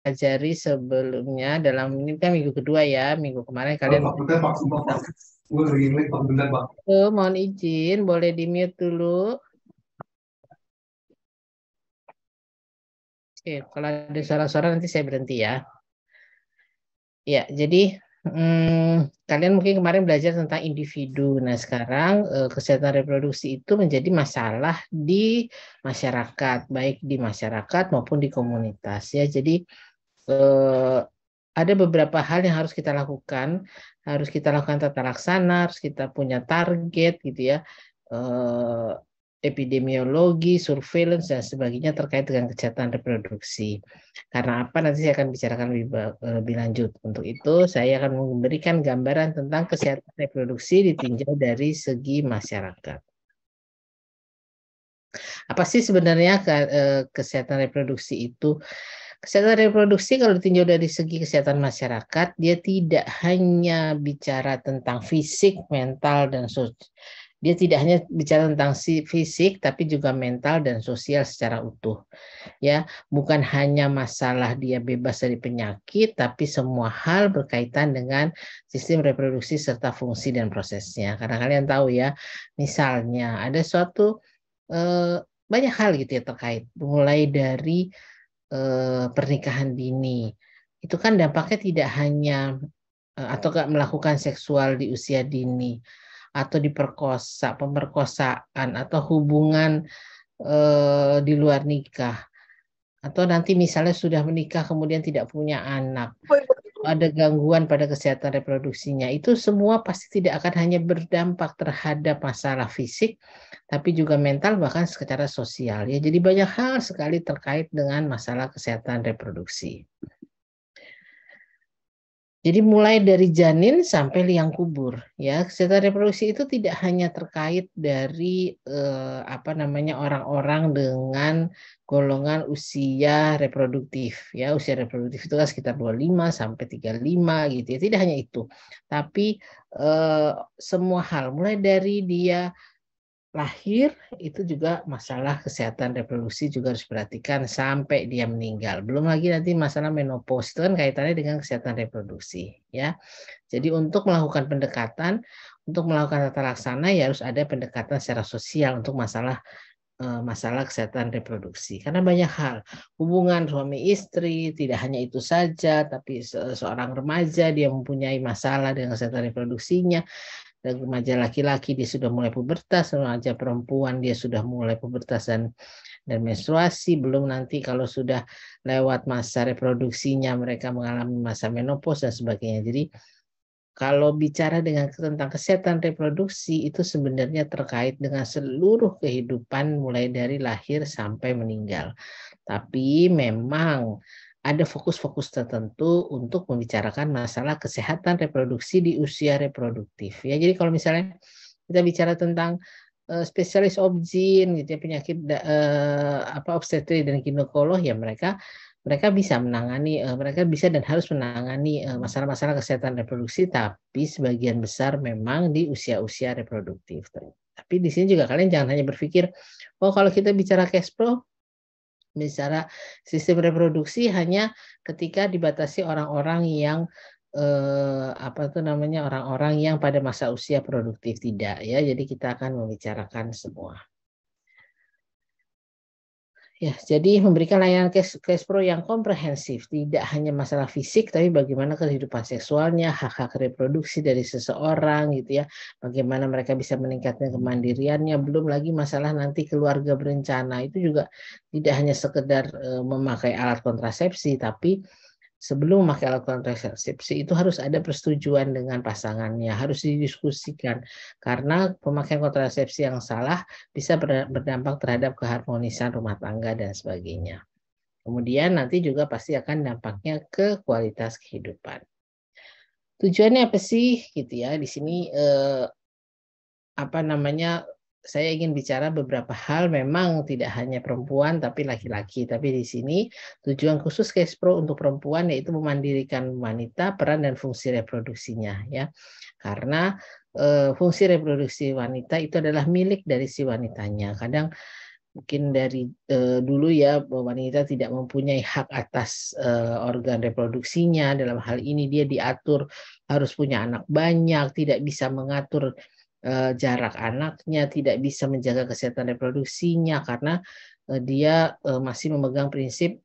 pelajari sebelumnya dalam ini kan minggu kedua ya, minggu kemarin kalian mohon izin boleh di mute dulu. Oke, kalau ada suara-suara nanti saya berhenti ya. Ya, jadi kalian mungkin kemarin belajar tentang individu. Nah, sekarang kesehatan reproduksi itu menjadi masalah di masyarakat, baik di masyarakat maupun di komunitas ya. Jadi ada beberapa hal yang harus kita lakukan, tata laksana, harus kita punya target gitu ya, epidemiologi, surveillance dan sebagainya terkait dengan kesehatan reproduksi. Karena apa nanti saya akan bicarakan lebih lanjut. Untuk itu saya akan memberikan gambaran tentang kesehatan reproduksi ditinjau dari segi masyarakat. Apa sih sebenarnya kesehatan reproduksi itu? Kesehatan reproduksi kalau ditinjau dari segi kesehatan masyarakat, dia tidak hanya bicara tentang fisik, mental, dan sosial. Dia tidak hanya bicara tentang fisik, tapi juga mental dan sosial secara utuh. Ya, bukan hanya masalah dia bebas dari penyakit, tapi semua hal berkaitan dengan sistem reproduksi serta fungsi dan prosesnya. Karena kalian tahu ya, misalnya ada suatu banyak hal gitu ya terkait, mulai dari pernikahan dini. Itu kan dampaknya tidak hanya atau gak melakukan seksual di usia dini atau diperkosa, pemerkosaan atau hubungan di luar nikah atau nanti misalnya sudah menikah kemudian tidak punya anak, ada gangguan pada kesehatan reproduksinya, itu semua pasti tidak akan hanya berdampak terhadap masalah fisik, tapi juga mental bahkan secara sosial ya. Jadi banyak hal sekali terkait dengan masalah kesehatan reproduksi. Jadi mulai dari janin sampai liang kubur ya, kesehatan reproduksi itu tidak hanya terkait dari orang-orang dengan golongan usia reproduktif ya. Usia reproduktif itu kan sekitar 25 sampai 35 gitu ya. Tidak hanya itu. Tapi semua hal mulai dari dia lahir itu juga masalah kesehatan reproduksi juga harus diperhatikan sampai dia meninggal. Belum lagi nanti masalah menopause itu kan kaitannya dengan kesehatan reproduksi ya. Jadi untuk melakukan pendekatan, untuk melakukan tata laksana ya harus ada pendekatan secara sosial untuk masalah kesehatan reproduksi. Karena banyak hal, hubungan suami istri tidak hanya itu saja, tapi seorang remaja dia mempunyai masalah dengan kesehatan reproduksinya. Dan remaja laki-laki dia sudah mulai pubertas, remaja perempuan dia sudah mulai pubertas dan menstruasi, belum nanti kalau sudah lewat masa reproduksinya mereka mengalami masa menopause dan sebagainya. Jadi kalau bicara tentang kesehatan reproduksi itu sebenarnya terkait dengan seluruh kehidupan mulai dari lahir sampai meninggal. Tapi memang ada fokus-fokus tertentu untuk membicarakan masalah kesehatan reproduksi di usia reproduktif. Ya, jadi kalau misalnya kita bicara tentang spesialis obgyn gitu ya, penyakit obstetri dan ginekolog ya mereka bisa menangani, mereka bisa dan harus menangani masalah-masalah kesehatan reproduksi, tapi sebagian besar memang di usia-usia reproduktif. Tapi di sini juga kalian jangan hanya berpikir, oh kalau kita bicara cash flow, bicara sistem reproduksi hanya ketika dibatasi orang-orang yang orang-orang yang pada masa usia produktif, tidak ya. Jadi kita akan membicarakan semua. Ya, jadi memberikan layanan cash pro yang komprehensif, tidak hanya masalah fisik, tapi bagaimana kehidupan seksualnya, hak-hak reproduksi dari seseorang, gitu ya, bagaimana mereka bisa meningkatkan kemandiriannya, belum lagi masalah nanti keluarga berencana, itu juga tidak hanya sekedar memakai alat kontrasepsi, tapi sebelum memakai alat kontrasepsi itu harus ada persetujuan dengan pasangannya, harus didiskusikan karena pemakaian kontrasepsi yang salah bisa berdampak terhadap keharmonisan rumah tangga dan sebagainya. Kemudian nanti juga pasti akan dampaknya ke kualitas kehidupan. Tujuannya apa sih gitu ya? Di sini saya ingin bicara beberapa hal, memang tidak hanya perempuan tapi laki-laki. Tapi di sini tujuan khusus cash pro untuk perempuan yaitu memandirikan wanita, peran dan fungsi reproduksinya ya. Karena fungsi reproduksi wanita itu adalah milik dari si wanitanya. Kadang mungkin dari dulu ya wanita tidak mempunyai hak atas organ reproduksinya. Dalam hal ini dia diatur harus punya anak banyak, tidak bisa mengatur jarak anaknya, tidak bisa menjaga kesehatan reproduksinya karena dia masih memegang prinsip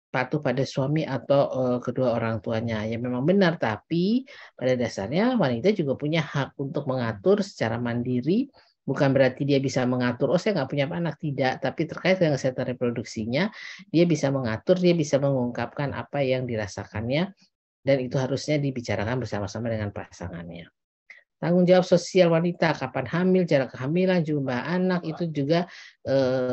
patuh pada suami atau kedua orang tuanya. Ya memang benar, tapi pada dasarnya wanita juga punya hak untuk mengatur secara mandiri. Bukan berarti dia bisa mengatur, oh saya nggak punya anak, tidak. Tapi terkait dengan kesehatan reproduksinya, dia bisa mengatur, dia bisa mengungkapkan apa yang dirasakannya, dan itu harusnya dibicarakan bersama-sama dengan pasangannya. Tanggung jawab sosial wanita, kapan hamil, jarak kehamilan, jumlah anak, itu juga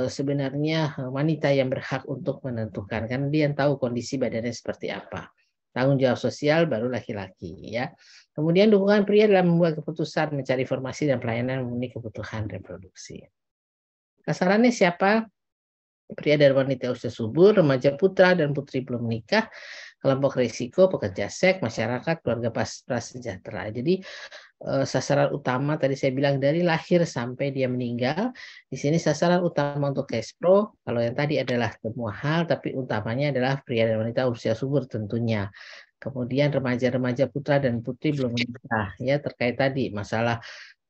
sebenarnya wanita yang berhak untuk menentukan. Karena dia yang tahu kondisi badannya seperti apa. Tanggung jawab sosial baru laki-laki. Ya. Kemudian dukungan pria dalam membuat keputusan, mencari informasi dan pelayanan memenuhi kebutuhan reproduksi. Sasarannya siapa? Pria dan wanita usia subur, remaja putra dan putri belum menikah, kelompok risiko, pekerja seks, masyarakat, keluarga prasejahtera. Jadi sasaran utama tadi saya bilang dari lahir sampai dia meninggal. Di sini sasaran utama untuk cash pro, kalau yang tadi adalah semua hal, tapi utamanya adalah pria dan wanita usia subur tentunya. Kemudian remaja-remaja putra dan putri belum menikah, ya terkait tadi masalah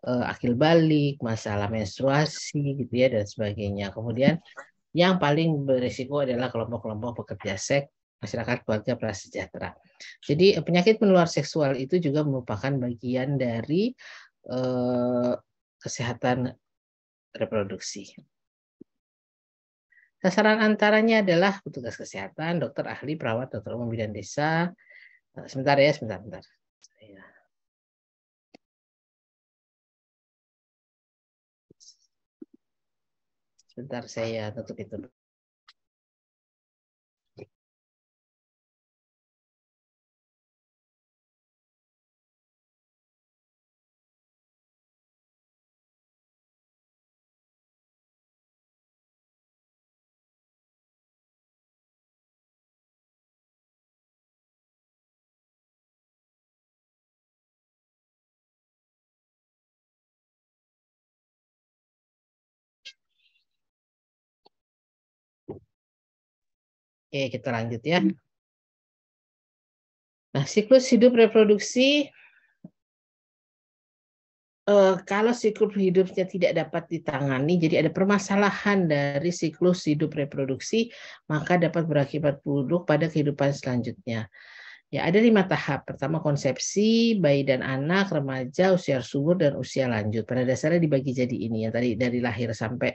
akil balik, masalah menstruasi gitu ya dan sebagainya. Kemudian yang paling berisiko adalah kelompok-kelompok pekerja seks, masyarakat keluarga prasejahtera. Jadi penyakit menular seksual itu juga merupakan bagian dari kesehatan reproduksi. Sasaran antaranya adalah petugas kesehatan, dokter ahli, perawat, dokter umum bidan desa. Sebentar ya, sebentar. Sebentar saya tutup itu. Oke, kita lanjut ya. Nah, siklus hidup reproduksi, kalau siklus hidupnya tidak dapat ditangani, jadi ada permasalahan dari siklus hidup reproduksi, maka dapat berakibat buruk pada kehidupan selanjutnya. Ya, ada 5 tahap. Pertama konsepsi, bayi dan anak, remaja, usia subur, dan usia lanjut. Pada dasarnya dibagi jadi ini ya, tadi dari lahir sampai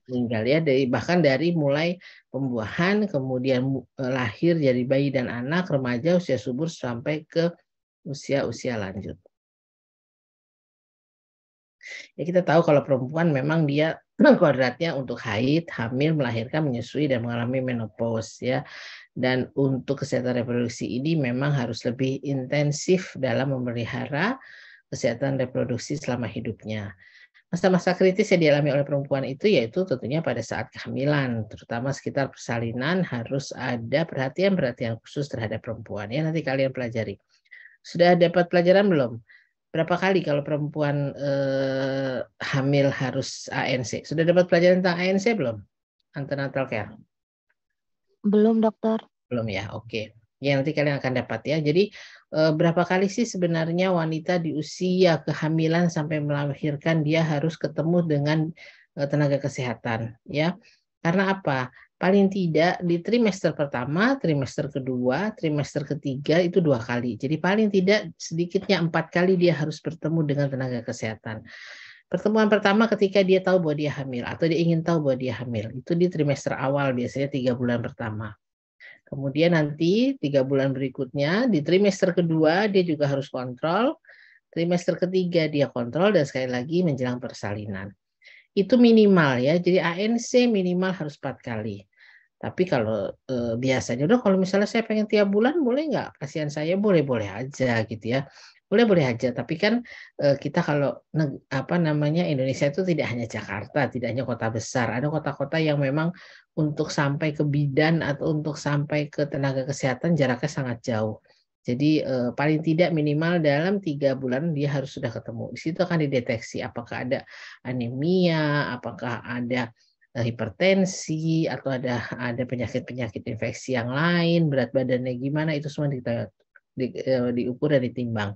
meninggal ya, bahkan dari mulai pembuahan, kemudian lahir jadi bayi dan anak, remaja, usia subur, sampai ke usia lanjut. Ya kita tahu kalau perempuan memang dia kodratnya untuk haid, hamil, melahirkan, menyusui, dan mengalami menopause ya. Dan untuk kesehatan reproduksi ini memang harus lebih intensif dalam memelihara kesehatan reproduksi selama hidupnya. Masa-masa kritis yang dialami oleh perempuan itu yaitu tentunya pada saat kehamilan, terutama sekitar persalinan harus ada perhatian-perhatian khusus terhadap perempuan. Ya nanti kalian pelajari. Sudah dapat pelajaran belum? Berapa kali kalau perempuan hamil harus ANC? Sudah dapat pelajaran tentang ANC belum? Antenatal care? Belum, dokter. Belum ya, oke. Ya nanti kalian akan dapat ya. Jadi berapa kali sih sebenarnya wanita di usia kehamilan sampai melahirkan dia harus ketemu dengan tenaga kesehatan ya. Karena apa? Paling tidak di trimester pertama, trimester kedua, trimester ketiga itu 2 kali. Jadi paling tidak sedikitnya 4 kali dia harus bertemu dengan tenaga kesehatan. Pertemuan pertama ketika dia tahu bahwa dia hamil atau dia ingin tahu bahwa dia hamil. Itu di trimester awal biasanya 3 bulan pertama. Kemudian nanti 3 bulan berikutnya di trimester kedua dia juga harus kontrol. Trimester ketiga dia kontrol dan sekali lagi menjelang persalinan. Itu minimal ya. Jadi ANC minimal harus 4 kali. Tapi kalau biasanya udah kalau misalnya saya pengen tiap bulan boleh nggak? Kasihan saya boleh-boleh aja gitu ya. Boleh-boleh aja. Tapi kan kita kalau Indonesia itu tidak hanya Jakarta, tidak hanya kota besar. Ada kota-kota yang memang untuk sampai ke bidan atau untuk sampai ke tenaga kesehatan jaraknya sangat jauh. Jadi paling tidak minimal dalam 3 bulan dia harus sudah ketemu. Di situ akan dideteksi apakah ada anemia, apakah ada hipertensi atau ada penyakit-penyakit infeksi yang lain, berat badannya gimana, itu semua diukur dan ditimbang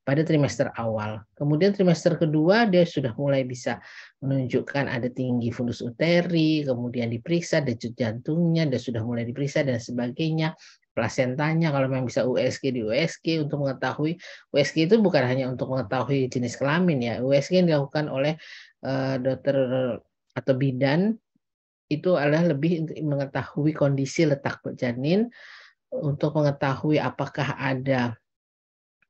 pada trimester awal. Kemudian trimester kedua dia sudah mulai bisa menunjukkan ada tinggi fundus uteri, kemudian diperiksa denyut jantungnya, dia sudah mulai diperiksa dan sebagainya. Plasentanya kalau memang bisa USG di USG untuk mengetahui, USG itu bukan hanya untuk mengetahui jenis kelamin ya, USG yang dilakukan oleh dokter atau bidan itu adalah lebih untuk mengetahui kondisi letak janin, untuk mengetahui apakah ada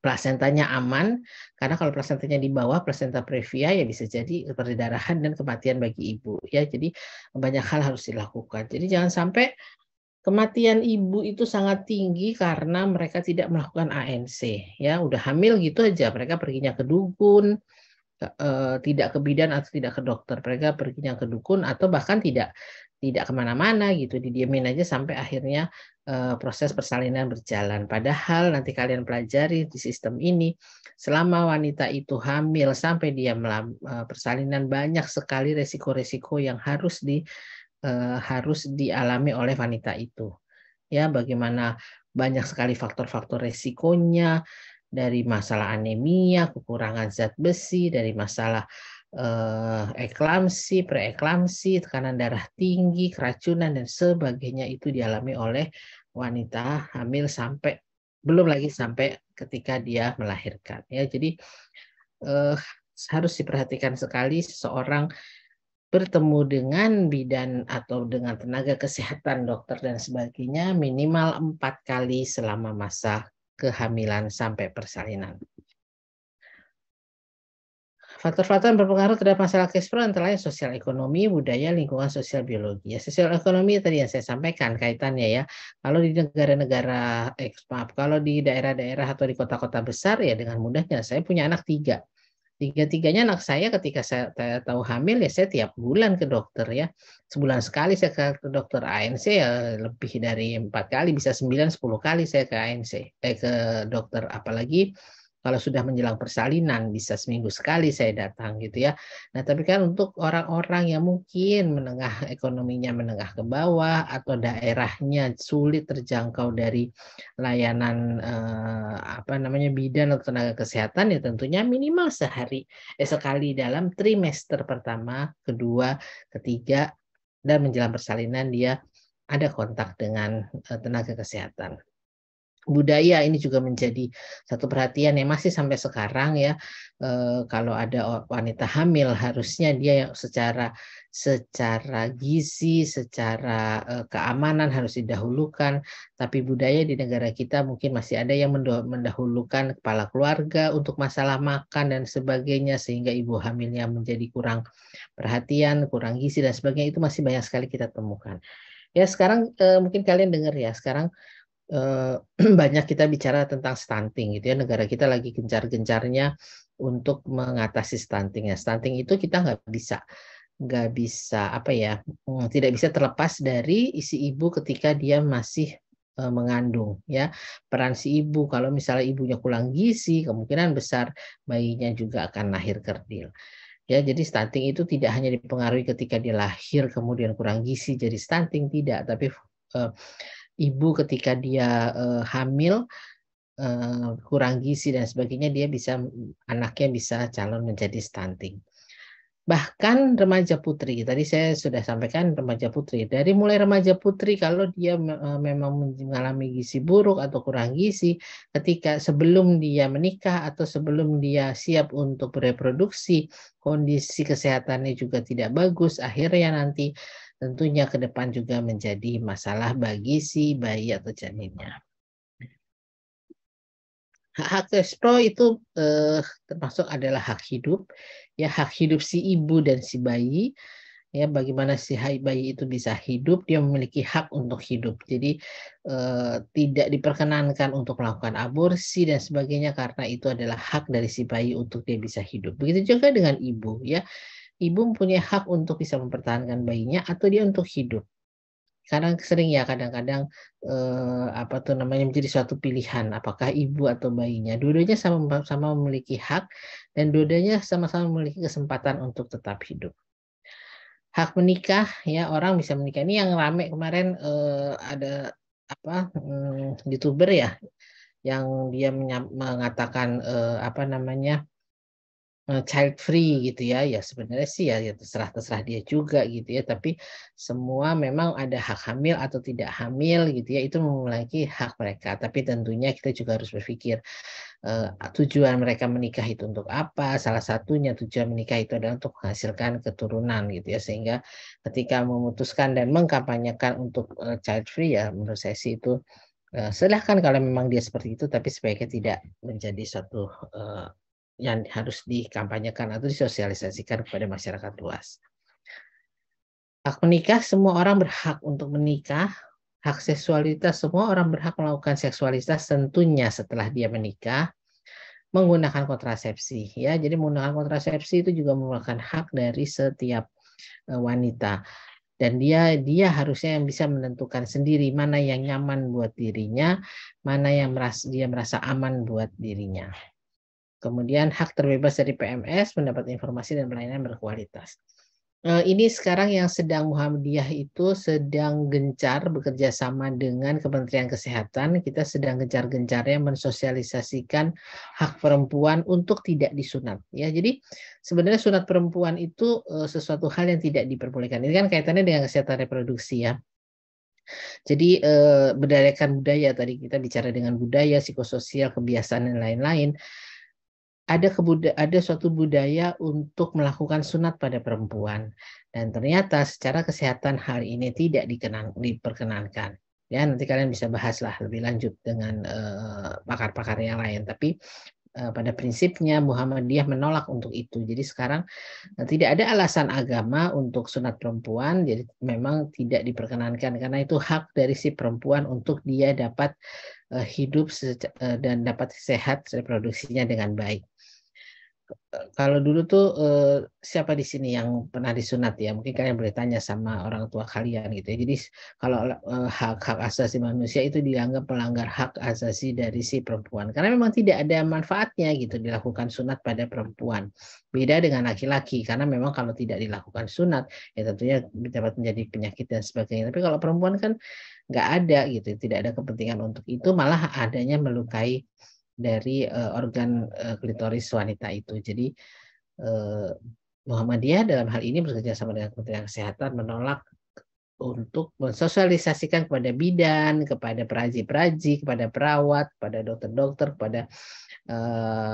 plasentanya aman, karena kalau plasentanya di bawah plasenta previa ya bisa jadi perdarahan dan kematian bagi ibu ya. Jadi banyak hal harus dilakukan. Jadi jangan sampai kematian ibu itu sangat tinggi karena mereka tidak melakukan ANC ya. Udah hamil gitu aja mereka perginya ke dukun, tidak ke bidan atau tidak ke dokter, mereka perginya ke dukun atau bahkan tidak kemana-mana gitu, didiamin aja sampai akhirnya proses persalinan berjalan. Padahal nanti kalian pelajari di sistem ini, selama wanita itu hamil sampai dia persalinan, banyak sekali resiko-resiko yang harus dialami oleh wanita itu. Ya, bagaimana banyak sekali faktor-faktor resikonya, dari masalah anemia, kekurangan zat besi, dari masalah eklamsi, preeklamsi, tekanan darah tinggi, keracunan dan sebagainya itu dialami oleh wanita hamil sampai belum lagi sampai ketika dia melahirkan ya. Jadi harus diperhatikan sekali seseorang bertemu dengan bidan atau dengan tenaga kesehatan, dokter dan sebagainya minimal 4 kali selama masa kehamilan sampai persalinan. Faktor-faktor yang berpengaruh terhadap masalah cash flow antara lain sosial ekonomi, budaya, lingkungan sosial biologi. Ya, sosial ekonomi tadi yang saya sampaikan kaitannya ya. Kalau di negara-negara, kalau di daerah-daerah atau di kota-kota besar ya dengan mudahnya. Saya punya anak 3. Tiga-tiganya anak saya ketika saya tahu hamil ya saya tiap bulan ke dokter ya. Sebulan sekali saya ke dokter ANC ya, lebih dari 4 kali, bisa 9-10 kali saya ke ANC, ke dokter, apalagi kalau sudah menjelang persalinan bisa seminggu sekali saya datang gitu ya. Nah, tapi kan untuk orang-orang yang mungkin menengah, ekonominya menengah ke bawah atau daerahnya sulit terjangkau dari layanan bidan atau tenaga kesehatan ya tentunya minimal sekali dalam trimester pertama, kedua, ketiga dan menjelang persalinan dia ada kontak dengan tenaga kesehatan. Budaya ini juga menjadi satu perhatian yang masih sampai sekarang ya. Kalau ada wanita hamil harusnya dia secara gizi, secara keamanan harus didahulukan. Tapi budaya di negara kita mungkin masih ada yang mendahulukan kepala keluarga untuk masalah makan dan sebagainya, sehingga ibu hamilnya menjadi kurang perhatian, kurang gizi dan sebagainya. Itu masih banyak sekali kita temukan. Ya sekarang mungkin kalian dengar ya, sekarang banyak kita bicara tentang stunting gitu ya. Negara kita lagi gencar-gencarnya untuk mengatasi stunting ya. Stunting itu kita nggak bisa tidak bisa terlepas dari isi ibu ketika dia masih mengandung ya. Peran si ibu, kalau misalnya ibunya kurang gizi, kemungkinan besar bayinya juga akan lahir kerdil. Ya, jadi stunting itu tidak hanya dipengaruhi ketika dia lahir kemudian kurang gizi jadi stunting, tidak, tapi ibu ketika dia hamil kurang gizi dan sebagainya, anaknya bisa calon menjadi stunting. Bahkan remaja putri, tadi saya sudah sampaikan remaja putri. Dari mulai remaja putri kalau dia memang mengalami gizi buruk atau kurang gizi ketika sebelum dia menikah atau sebelum dia siap untuk bereproduksi, kondisi kesehatannya juga tidak bagus, akhirnya nanti tentunya ke depan juga menjadi masalah bagi si bayi atau janinnya. Hak eksplo itu termasuk adalah hak hidup, ya hak hidup si ibu dan si bayi. Ya, bagaimana si bayi itu bisa hidup, dia memiliki hak untuk hidup. Jadi tidak diperkenankan untuk melakukan aborsi dan sebagainya karena itu adalah hak dari si bayi untuk dia bisa hidup. Begitu juga dengan ibu, ya. Ibu mempunyai hak untuk bisa mempertahankan bayinya atau dia untuk hidup. Karena sering ya kadang-kadang menjadi suatu pilihan apakah ibu atau bayinya. Dua-duanya sama memiliki hak dan dua-duanya sama-sama memiliki kesempatan untuk tetap hidup. hak menikah ya, orang bisa menikah. Ini yang rame kemarin ada apa YouTuber ya yang dia mengatakan apa namanya child free gitu ya. Ya sebenarnya sih ya terserah dia juga gitu ya, tapi semua memang ada hak hamil atau tidak hamil gitu ya, itu memiliki hak mereka, tapi tentunya kita juga harus berpikir tujuan mereka menikah itu untuk apa. Salah satunya tujuan menikah itu adalah untuk menghasilkan keturunan gitu ya, sehingga ketika memutuskan dan mengkampanyekan untuk child free ya, menurut saya sih itu silahkan kalau memang dia seperti itu, tapi sebaiknya tidak menjadi suatu yang harus dikampanyekan atau disosialisasikan kepada masyarakat luas. Hak menikah, semua orang berhak untuk menikah. Hak seksualitas, semua orang berhak melakukan seksualitas tentunya setelah dia menikah menggunakan kontrasepsi ya. Jadi menggunakan kontrasepsi itu juga merupakan hak dari setiap wanita. Dan dia harusnya yang bisa menentukan sendiri mana yang nyaman buat dirinya, mana yang dia merasa aman buat dirinya. Kemudian hak terbebas dari PMS, mendapat informasi dan pelayanan berkualitas. Ini sekarang yang sedang Muhammadiyah itu sedang gencar bekerja sama dengan Kementerian Kesehatan. Kita sedang gencar-gencarnya mensosialisasikan hak perempuan untuk tidak disunat. Ya, jadi sebenarnya sunat perempuan itu sesuatu hal yang tidak diperbolehkan. Ini kan kaitannya dengan kesehatan reproduksi ya. Jadi berdasarkan budaya, tadi kita bicara dengan budaya, psikososial, kebiasaan dan lain-lain. Ada suatu budaya untuk melakukan sunat pada perempuan, dan ternyata secara kesehatan hal ini tidak diperkenankan. Ya, nanti kalian bisa bahaslah lebih lanjut dengan pakar-pakar yang lain. Tapi pada prinsipnya Muhammadiyah menolak untuk itu. Jadi sekarang tidak ada alasan agama untuk sunat perempuan. Jadi memang tidak diperkenankan karena itu hak dari si perempuan untuk dia dapat hidup dan dapat sehat reproduksinya dengan baik. Kalau dulu tuh siapa di sini yang pernah disunat ya? Mungkin kalian boleh tanya sama orang tua kalian gitu ya. Jadi kalau hak asasi manusia itu dianggap melanggar hak asasi dari si perempuan. Karena memang tidak ada manfaatnya gitu dilakukan sunat pada perempuan. Beda dengan laki-laki karena memang kalau tidak dilakukan sunat ya tentunya dapat menjadi penyakit dan sebagainya. Tapi kalau perempuan kan nggak ada gitu, tidak ada kepentingan untuk itu, malah adanya melukai dari organ klitoris wanita itu. Jadi Muhammadiyah dalam hal ini bekerja sama dengan Kementerian Kesehatan menolak untuk mensosialisasikan kepada bidan, kepada peraji-peraji, kepada perawat, kepada dokter-dokter, kepada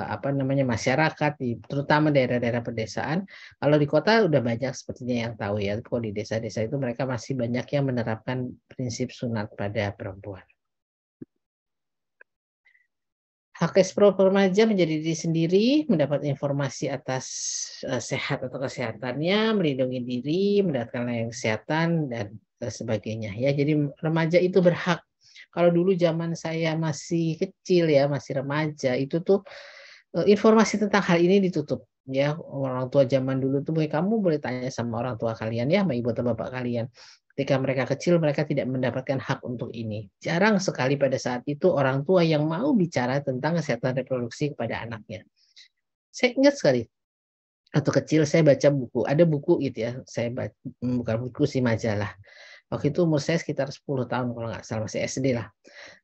apa namanya masyarakat, terutama daerah-daerah pedesaan. Kalau di kota udah banyak sepertinya yang tahu ya, kalau di desa-desa itu mereka masih banyak yang menerapkan prinsip sunat pada perempuan. Hak eksplor remaja menjadi diri sendiri, mendapat informasi atas sehat atau kesehatannya, melindungi diri, mendapatkan layanan kesehatan dan sebagainya. Ya, jadi remaja itu berhak. Kalau dulu zaman saya masih kecil ya, masih remaja, itu tuh informasi tentang hal ini ditutup. Ya, orang tua zaman dulu tuh kamu boleh tanya sama orang tua kalian ya, sama ibu atau bapak kalian. Ketika mereka kecil, mereka tidak mendapatkan hak untuk ini. Jarang sekali pada saat itu orang tua yang mau bicara tentang kesehatan reproduksi kepada anaknya. Saya ingat sekali, waktu kecil saya baca buku, ada buku gitu ya, saya baca, bukan buku sih, majalah. Waktu itu umur saya sekitar 10 tahun kalau nggak salah, masih SD lah.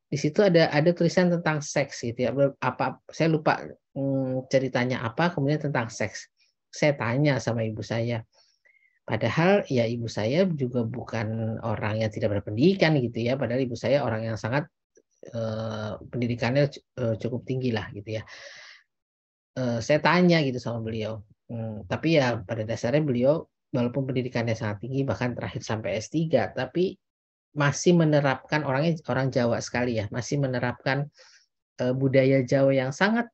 Di situ ada tulisan tentang seks gitu ya. Apa saya lupa ceritanya apa, kemudian tentang seks. Saya tanya sama ibu saya. Padahal ya ibu saya juga bukan orang yang tidak berpendidikan gitu ya. Padahal ibu saya orang yang sangat pendidikannya cukup tinggi lah gitu ya. Saya tanya gitu sama beliau. Tapi ya pada dasarnya beliau walaupun pendidikannya sangat tinggi bahkan terakhir sampai S3, tapi masih menerapkan, orang Jawa sekali ya, masih menerapkan budaya Jawa yang sangat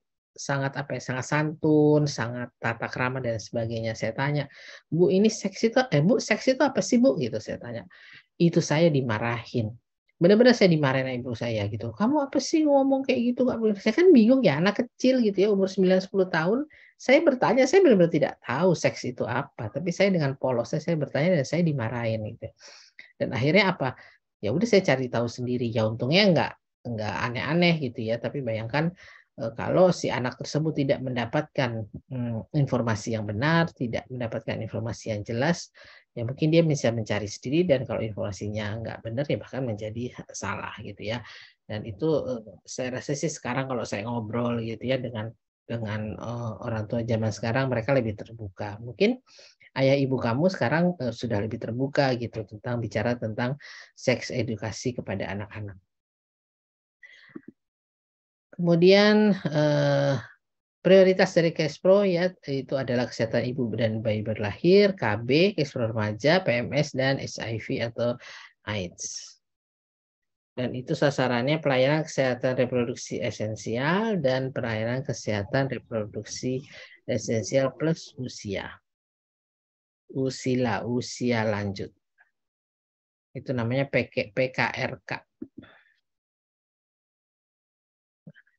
apa ya, sangat santun, sangat tata krama dan sebagainya. Saya tanya, Bu, ini seks itu Bu, seks itu apa sih Bu? Gitu saya tanya. Itu saya dimarahin. Benar-benar saya dimarahin ibu saya gitu. Kamu apa sih ngomong kayak gitu? Saya kan bingung ya, anak kecil gitu ya, umur 9-10 tahun. Saya bertanya, saya benar-benar tidak tahu seks itu apa. Tapi saya dengan polosnya saya bertanya dan saya dimarahin gitu. Dan akhirnya apa? Ya udah saya cari tahu sendiri. Ya untungnya enggak aneh-aneh gitu ya. Tapi bayangkan kalau si anak tersebut tidak mendapatkan informasi yang benar, tidak mendapatkan informasi yang jelas, Ya mungkin dia bisa mencari sendiri, dan kalau informasinya nggak benar ya bahkan menjadi salah gitu ya. Dan itu saya rasa sih sekarang kalau saya ngobrol gitu ya dengan orang tua zaman sekarang, mereka lebih terbuka. Mungkin ayah ibu kamu sekarang sudah lebih terbuka gitu tentang bicara tentang seks edukasi kepada anak-anak. Kemudian prioritas dari Cashpro ya itu adalah kesehatan ibu dan bayi berlahir, KB, Cashpro remaja, PMS, dan HIV atau AIDS. Dan itu sasarannya pelayanan kesehatan reproduksi esensial dan pelayanan kesehatan reproduksi esensial plus usia lanjut. Itu namanya PKRK.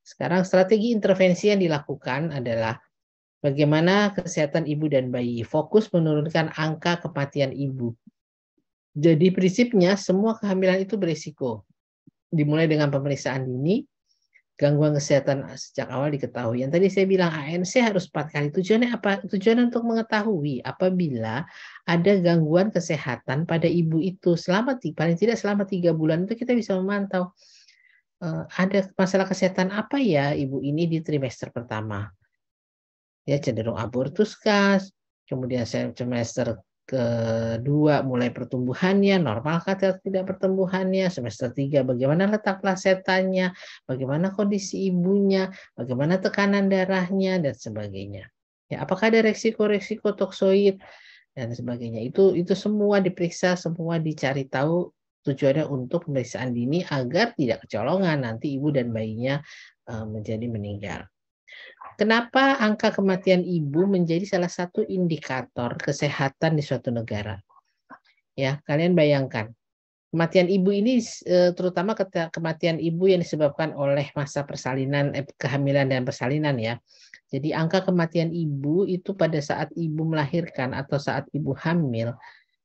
Sekarang strategi intervensi yang dilakukan adalah bagaimana kesehatan ibu dan bayi, fokus menurunkan angka kematian ibu. Jadi prinsipnya semua kehamilan itu berisiko. Dimulai dengan pemeriksaan dini, gangguan kesehatan sejak awal diketahui. Yang tadi saya bilang ANC harus 4 kali. Tujuannya apa? Tujuannya untuk mengetahui apabila ada gangguan kesehatan pada ibu itu paling tidak selama 3 bulan itu kita bisa memantau ada masalah kesehatan apa ya ibu ini di trimester pertama. Ya cenderung abortus kah? Kemudian semester kedua mulai pertumbuhannya, normalkah atau tidak pertumbuhannya, semester 3 bagaimana letak plasetanya, bagaimana kondisi ibunya, bagaimana tekanan darahnya, dan sebagainya. Ya, apakah ada resiko-resiko toksoid dan sebagainya. Itu semua diperiksa, semua dicari tahu, tujuannya untuk pemeriksaan dini agar tidak kecolongan nanti ibu dan bayinya menjadi meninggal. Kenapa angka kematian ibu menjadi salah satu indikator kesehatan di suatu negara? Ya, kalian bayangkan. Kematian ibu ini terutama kematian ibu yang disebabkan oleh masa persalinan, kehamilan dan persalinan ya. Jadi angka kematian ibu itu pada saat ibu melahirkan atau saat ibu hamil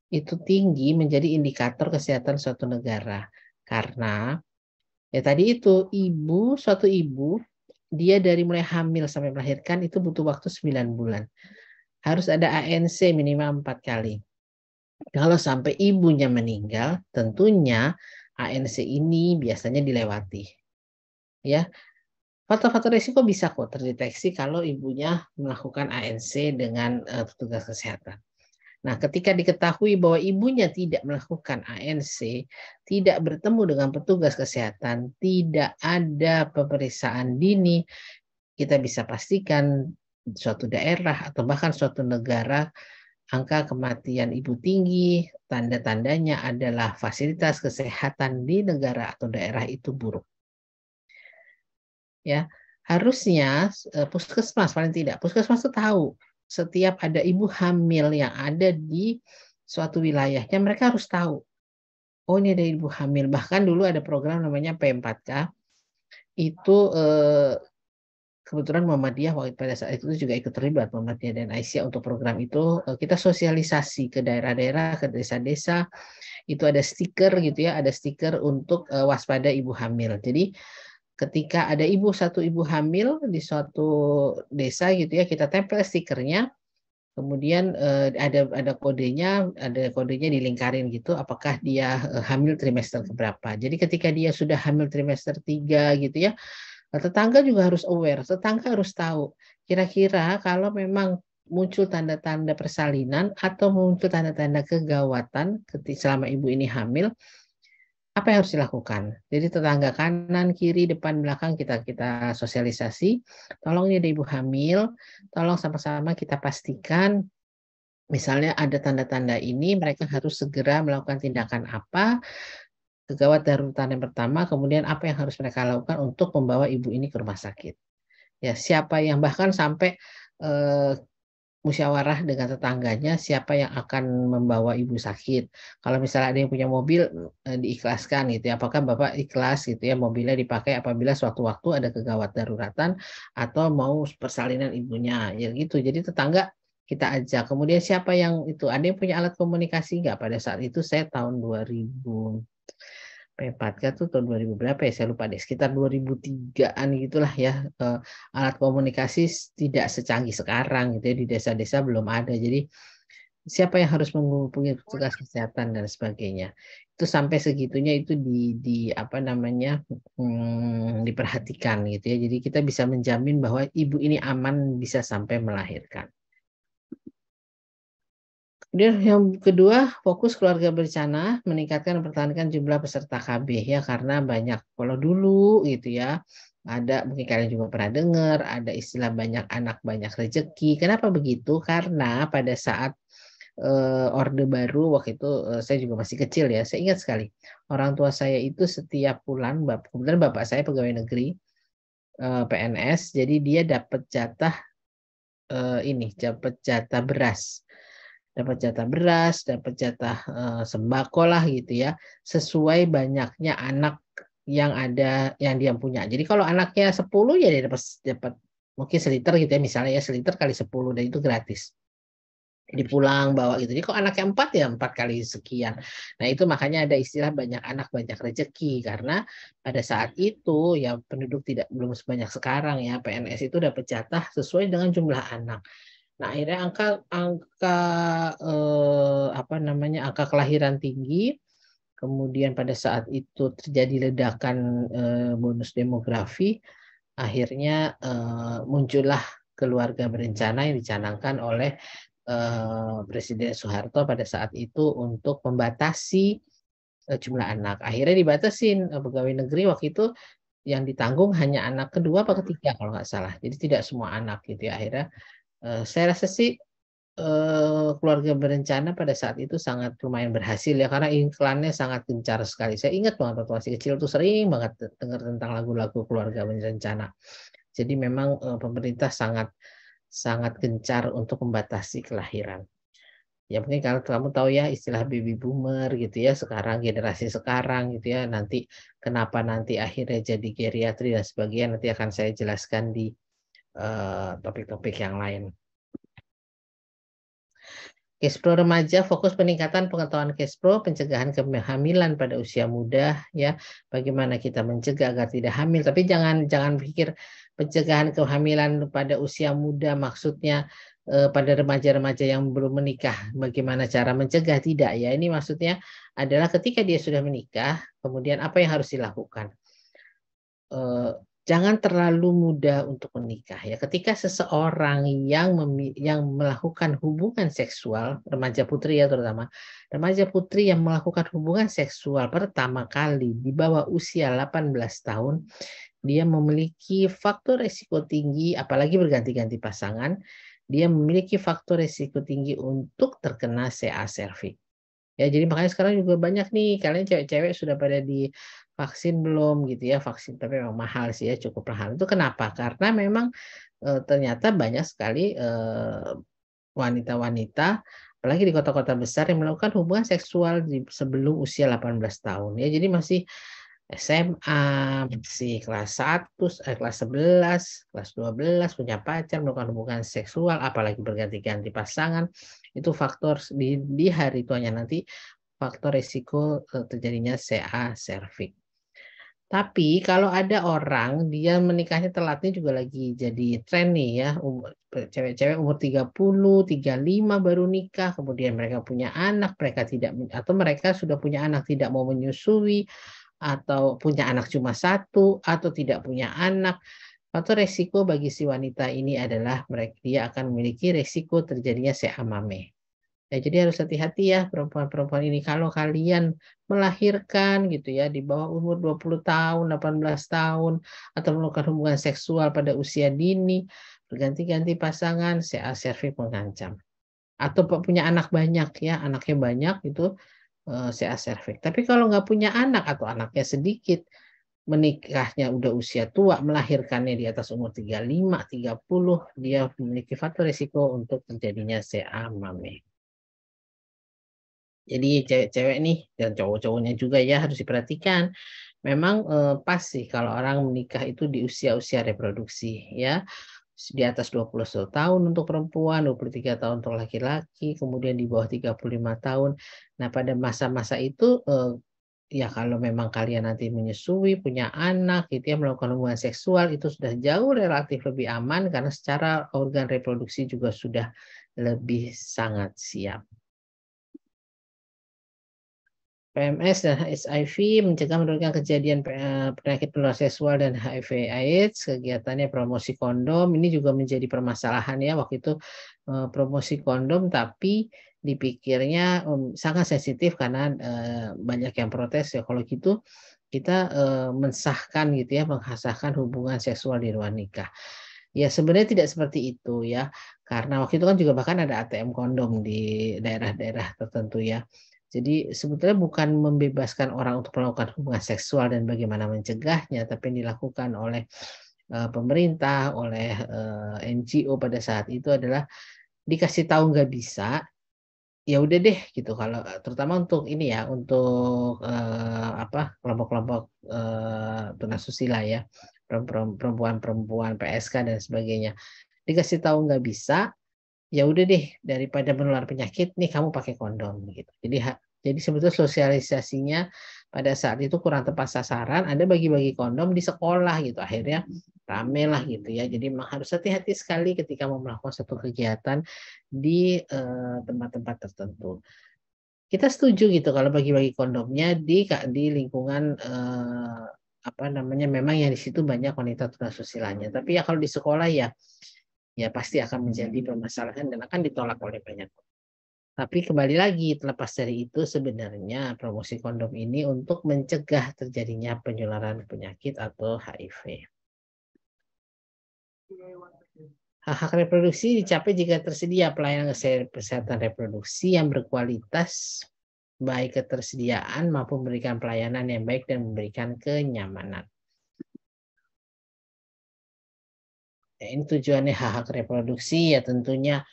itu tinggi menjadi indikator kesehatan suatu negara. Karena ya tadi itu suatu ibu dia dari mulai hamil sampai melahirkan itu butuh waktu 9 bulan. Harus ada ANC minimal 4 kali. Kalau sampai ibunya meninggal, tentunya ANC ini biasanya dilewati. Ya, faktor-faktor risiko bisa kok terdeteksi kalau ibunya melakukan ANC dengan petugas kesehatan. Nah, ketika diketahui bahwa ibunya tidak melakukan ANC, tidak bertemu dengan petugas kesehatan, tidak ada pemeriksaan dini, kita bisa pastikan suatu daerah atau bahkan suatu negara angka kematian ibu tinggi, tanda-tandanya adalah fasilitas kesehatan di negara atau daerah itu buruk. Ya, harusnya puskesmas paling tidak, puskesmas itu tahu setiap ada ibu hamil yang ada di suatu wilayahnya, mereka harus tahu. Oh, ini ada ibu hamil. Bahkan dulu ada program namanya P4K. Itu kebetulan Muhammadiyah pada saat itu juga ikut terlibat, Muhammadiyah dan Aisyah untuk program itu. Kita sosialisasi ke daerah-daerah, ke desa-desa. Itu ada stiker gitu ya, ada stiker untuk waspada ibu hamil. Jadi ketika ada satu ibu hamil di suatu desa gitu ya, kita tempel stikernya, kemudian ada kodenya dilingkarin gitu, apakah dia hamil trimester keberapa. Jadi ketika dia sudah hamil trimester 3 gitu ya, tetangga juga harus aware, tetangga harus tahu kira-kira kalau memang muncul tanda-tanda persalinan atau muncul tanda-tanda kegawatan selama ibu ini hamil, apa yang harus dilakukan? Jadi tetangga kanan, kiri, depan, belakang kita sosialisasi. Tolong ini ada ibu hamil, tolong sama-sama kita pastikan misalnya ada tanda-tanda ini, mereka harus segera melakukan tindakan apa, kegawat darurat yang pertama, kemudian apa yang harus mereka lakukan untuk membawa ibu ini ke rumah sakit. Ya, siapa yang bahkan sampai musyawarah dengan tetangganya siapa yang akan membawa ibu sakit. Kalau misalnya ada yang punya mobil diikhlaskan gitu ya. Apakah Bapak ikhlas gitu ya mobilnya dipakai apabila suatu waktu ada kegawat daruratan atau mau persalinan ibunya ya gitu. Jadi tetangga kita ajak. Kemudian siapa yang itu ada yang punya alat komunikasi nggak pada saat itu saya tahun 2000 P4K tuh tahun 2000 berapa ya, saya lupa deh, sekitar 2003-an gitulah ya. Alat komunikasi tidak secanggih sekarang gitu ya, di desa-desa belum ada. Jadi siapa yang harus menghubungi petugas kesehatan dan sebagainya. Itu sampai segitunya itu di apa namanya diperhatikan gitu ya. Jadi kita bisa menjamin bahwa ibu ini aman bisa sampai melahirkan. Kemudian yang kedua, fokus keluarga berencana, meningkatkan dan mempertahankan jumlah peserta KB ya, karena banyak kalau dulu gitu ya, ada mungkin kalian juga pernah dengar ada istilah banyak anak banyak rezeki. Kenapa begitu? Karena pada saat Orde Baru waktu itu saya juga masih kecil ya, saya ingat sekali orang tua saya itu setiap bulan, kebetulan bapak saya pegawai negeri PNS, jadi dia dapat jatah dapat jatah beras, dapat jatah sembako lah gitu ya, sesuai banyaknya anak yang ada yang dia punya. Jadi kalau anaknya 10 ya dia dapat mungkin seliter gitu ya, misalnya ya seliter kali 10 dan itu gratis. Jadi pulang bawa gitu. Jadi kalau anaknya 4 ya 4 kali sekian. Nah itu makanya ada istilah banyak anak banyak rezeki, karena pada saat itu ya penduduk belum sebanyak sekarang ya, PNS itu dapat jatah sesuai dengan jumlah anak. Nah, akhirnya angka apa namanya angka kelahiran tinggi, kemudian pada saat itu terjadi ledakan bonus demografi, akhirnya muncullah keluarga berencana yang dicanangkan oleh Presiden Soeharto pada saat itu untuk membatasi jumlah anak. Akhirnya dibatasin pegawai negeri waktu itu yang ditanggung hanya anak kedua atau ketiga kalau nggak salah. Jadi tidak semua anak gitu ya. Akhirnya saya rasa sih keluarga berencana pada saat itu sangat lumayan berhasil ya, karena iklannya sangat gencar sekali. Saya ingat banget waktu masih kecil tuh sering banget dengar tentang lagu-lagu keluarga berencana. Jadi memang pemerintah sangat sangat gencar untuk membatasi kelahiran. Ya mungkin kalau kamu tahu ya istilah baby boomer gitu ya, sekarang generasi sekarang gitu ya, nanti kenapa nanti akhirnya jadi geriatri dan sebagainya nanti akan saya jelaskan di topik-topik yang lain. Cashpro remaja fokus peningkatan pengetahuan cashpro, pencegahan kehamilan pada usia muda ya. Bagaimana kita mencegah agar tidak hamil, tapi jangan pikir pencegahan kehamilan pada usia muda maksudnya pada remaja-remaja yang belum menikah. Bagaimana cara mencegah? Tidak ya. Ini maksudnya adalah ketika dia sudah menikah, kemudian apa yang harus dilakukan? Jangan terlalu muda untuk menikah ya. Ketika seseorang yang melakukan hubungan seksual, remaja putri ya terutama, remaja putri yang melakukan hubungan seksual pertama kali di bawah usia 18 tahun, dia memiliki faktor risiko tinggi, apalagi berganti-ganti pasangan, dia memiliki faktor risiko tinggi untuk terkena CA cervix. Ya, jadi makanya sekarang juga banyak nih, kalian cewek-cewek sudah pada divaksin belum gitu ya, vaksin tapi memang mahal sih ya, cukup mahal. Itu kenapa? Karena memang ternyata banyak sekali wanita-wanita, apalagi di kota-kota besar yang melakukan hubungan seksual sebelum usia 18 tahun. Ya, jadi masih SMA, masih kelas 1, kelas 11, kelas 12, punya pacar, melakukan hubungan seksual, apalagi berganti-ganti pasangan, itu faktor di hari tuanya nanti, faktor risiko terjadinya CA cervix. Tapi kalau ada orang dia menikahnya telatnya juga lagi jadi tren nih ya, cewek-cewek umur 30, 35 baru nikah, kemudian mereka punya anak, mereka tidak atau mereka sudah punya anak tidak mau menyusui, atau punya anak cuma satu, atau tidak punya anak. Faktor resiko bagi si wanita ini adalah dia akan memiliki resiko terjadinya CA mame. Ya, jadi harus hati-hati ya perempuan-perempuan ini. Kalau kalian melahirkan gitu ya di bawah umur 20 tahun, 18 tahun, atau melakukan hubungan seksual pada usia dini, berganti-ganti pasangan, CA cervix mengancam. Atau punya anak banyak ya, anaknya banyak itu CA cervix. Tapi kalau nggak punya anak atau anaknya sedikit, menikahnya udah usia tua, melahirkannya di atas umur 35, 30, dia memiliki faktor risiko untuk terjadinya CA mame. Jadi cewek-cewek nih dan cowok-cowoknya juga ya harus diperhatikan. Memang pas sih kalau orang menikah itu di usia-usia reproduksi ya. Di atas 21 tahun untuk perempuan, 23 tahun untuk laki-laki, kemudian di bawah 35 tahun. Nah, pada masa-masa itu ya kalau memang kalian nanti menyusui, punya anak gitu ya, melakukan hubungan seksual itu sudah jauh relatif lebih aman karena secara organ reproduksi juga sudah lebih sangat siap. PMS dan HIV mencegah menurunkan kejadian penyakit penular seksual dan HIV/AIDS. Kegiatannya promosi kondom ini juga menjadi permasalahan ya waktu itu, promosi kondom, tapi dipikirnya sangat sensitif karena banyak yang protes ya kalau gitu kita mensahkan gitu ya, menghasahkan hubungan seksual di luar nikah. Ya sebenarnya tidak seperti itu ya, karena waktu itu kan juga bahkan ada ATM kondom di daerah-daerah tertentu ya. Jadi sebetulnya bukan membebaskan orang untuk melakukan hubungan seksual dan bagaimana mencegahnya, tapi yang dilakukan oleh pemerintah, oleh NGO pada saat itu adalah dikasih tahu nggak bisa, ya udah deh gitu. Kalau terutama untuk ini ya, untuk apa kelompok-kelompok tunasusila ya, perempuan-perempuan PSK dan sebagainya. Dikasih tahu nggak bisa, ya udah deh daripada menular penyakit nih kamu pakai kondom gitu. Jadi sebetulnya sosialisasinya pada saat itu kurang tepat sasaran, ada bagi-bagi kondom di sekolah gitu. Akhirnya rame lah gitu ya. Jadi memang harus hati-hati sekali ketika mau melakukan satu kegiatan di tempat-tempat tertentu. Kita setuju gitu kalau bagi-bagi kondomnya di lingkungan apa namanya memang yang di situ banyak wanita tunalusilanya. Tapi ya kalau di sekolah ya pasti akan menjadi permasalahan dan akan ditolak oleh banyak. Tapi kembali lagi, terlepas dari itu sebenarnya promosi kondom ini untuk mencegah terjadinya penularan penyakit atau HIV. Hak reproduksi dicapai jika tersedia pelayanan kesehatan reproduksi yang berkualitas, baik ketersediaan maupun memberikan pelayanan yang baik dan memberikan kenyamanan. Ya, ini tujuannya hak reproduksi ya tentunya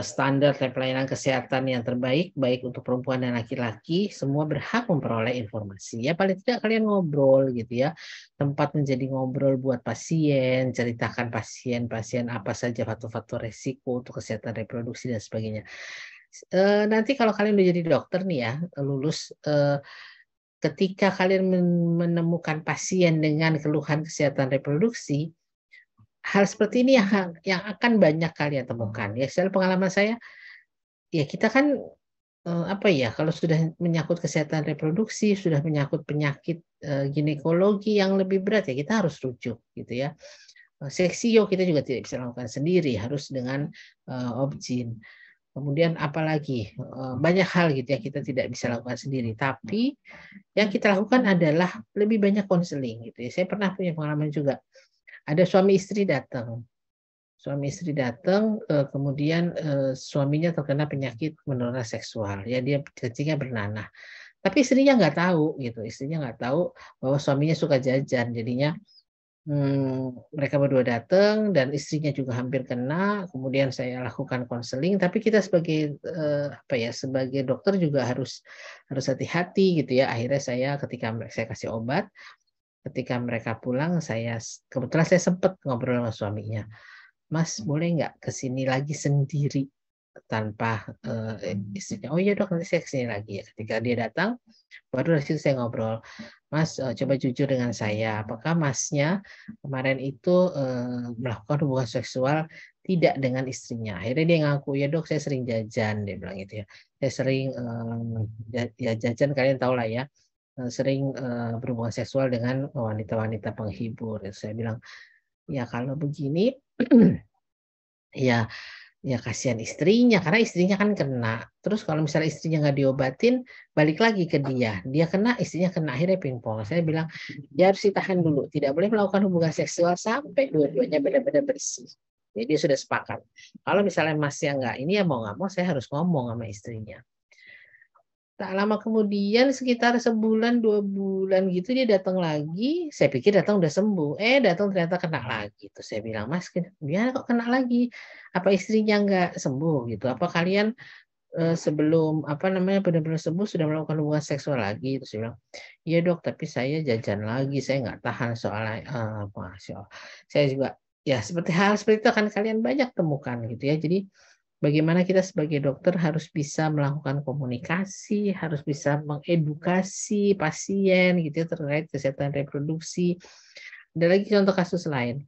standar pelayanan kesehatan yang terbaik baik untuk perempuan dan laki-laki, semua berhak memperoleh informasi. Ya paling tidak kalian ngobrol gitu ya. Tempat menjadi ngobrol buat pasien, ceritakan pasien apa saja faktor-faktor resiko untuk kesehatan reproduksi dan sebagainya. Nanti kalau kalian udah jadi dokter nih ya, lulus ketika kalian menemukan pasien dengan keluhan kesehatan reproduksi, hal seperti ini yang akan banyak kalian temukan. Ya, secara pengalaman saya, ya kita kan apa ya, kalau sudah menyangkut kesehatan reproduksi, sudah menyangkut penyakit ginekologi yang lebih berat ya kita harus rujuk gitu ya. Seksio kita juga tidak bisa lakukan sendiri, harus dengan objin. Kemudian apalagi banyak hal gitu ya kita tidak bisa lakukan sendiri. Tapi yang kita lakukan adalah lebih banyak konseling gitu ya. Saya pernah punya pengalaman juga. Ada suami istri datang. Suami istri datang, kemudian suaminya terkena penyakit menular seksual. Ya dia kencingnya bernanah. Tapi istrinya nggak tahu gitu. Istrinya nggak tahu bahwa suaminya suka jajan. Jadinya mereka berdua datang dan istrinya juga hampir kena. Kemudian saya lakukan konseling. Tapi kita sebagai apa ya, sebagai dokter juga harus hati-hati gitu ya. Akhirnya saya ketika saya kasih obat, ketika mereka pulang, kebetulan saya sempat ngobrol sama suaminya. Mas boleh nggak kesini lagi sendiri tanpa istrinya? Oh iya dok, nanti saya kesini lagi ya. Ketika dia datang, baru dari situ saya ngobrol. Mas coba jujur dengan saya, apakah masnya kemarin itu melakukan hubungan seksual tidak dengan istrinya? Akhirnya dia ngaku, ya dok saya sering jajan, dia bilang gitu ya. Saya sering ya jajan kalian tahu lah ya, sering berhubungan seksual dengan wanita-wanita penghibur. Saya bilang, ya kalau begini ya ya kasihan istrinya karena istrinya kan kena. Terus kalau misalnya istrinya nggak diobatin, balik lagi ke dia kena, istrinya kena, akhirnya pingpong. Saya bilang ya harus ditahan dulu, tidak boleh melakukan hubungan seksual sampai dua-duanya benar-benar bersih. Jadi dia sudah sepakat kalau misalnya masnya nggak ini ya mau nggak mau saya harus ngomong sama istrinya. Tak lama kemudian sekitar sebulan 2 bulan gitu dia datang lagi. Saya pikir datang udah sembuh. Datang ternyata kena lagi. Terus saya bilang, Mas, dia kok kena lagi? Apa istrinya nggak sembuh gitu? Apa kalian sebelum apa namanya benar-benar sembuh sudah melakukan hubungan seksual lagi? Terus saya bilang, iya dok, tapi saya jajan lagi. Saya nggak tahan soalnya. Masya Allah. Saya juga ya seperti hal seperti itu akan kalian banyak temukan gitu ya. Jadi bagaimana kita sebagai dokter harus bisa melakukan komunikasi, harus bisa mengedukasi pasien gitu ya, terkait kesehatan reproduksi. Ada lagi contoh kasus lain.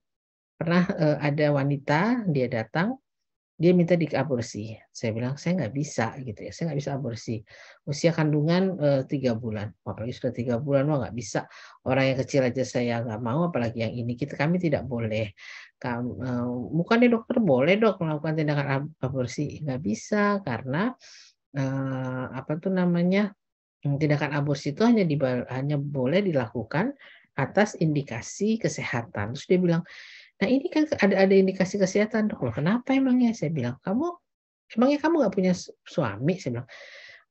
Pernah ada wanita, dia datang, Dia minta diaborsi. Saya bilang saya nggak bisa gitu ya, saya nggak bisa aborsi. Usia kandungan 3 bulan, apalagi sudah 3 bulan, wah nggak bisa. Orang yang kecil aja saya nggak mau, apalagi yang ini. Kami tidak boleh. Bukannya dokter boleh dok melakukan tindakan aborsi, nggak bisa karena apa tuh namanya, tindakan aborsi itu hanya boleh dilakukan atas indikasi kesehatan. Terus dia bilang, nah ini kan ada indikasi kesehatan dok. Loh, kenapa emangnya? Saya bilang, emangnya kamu nggak punya suami? Saya bilang,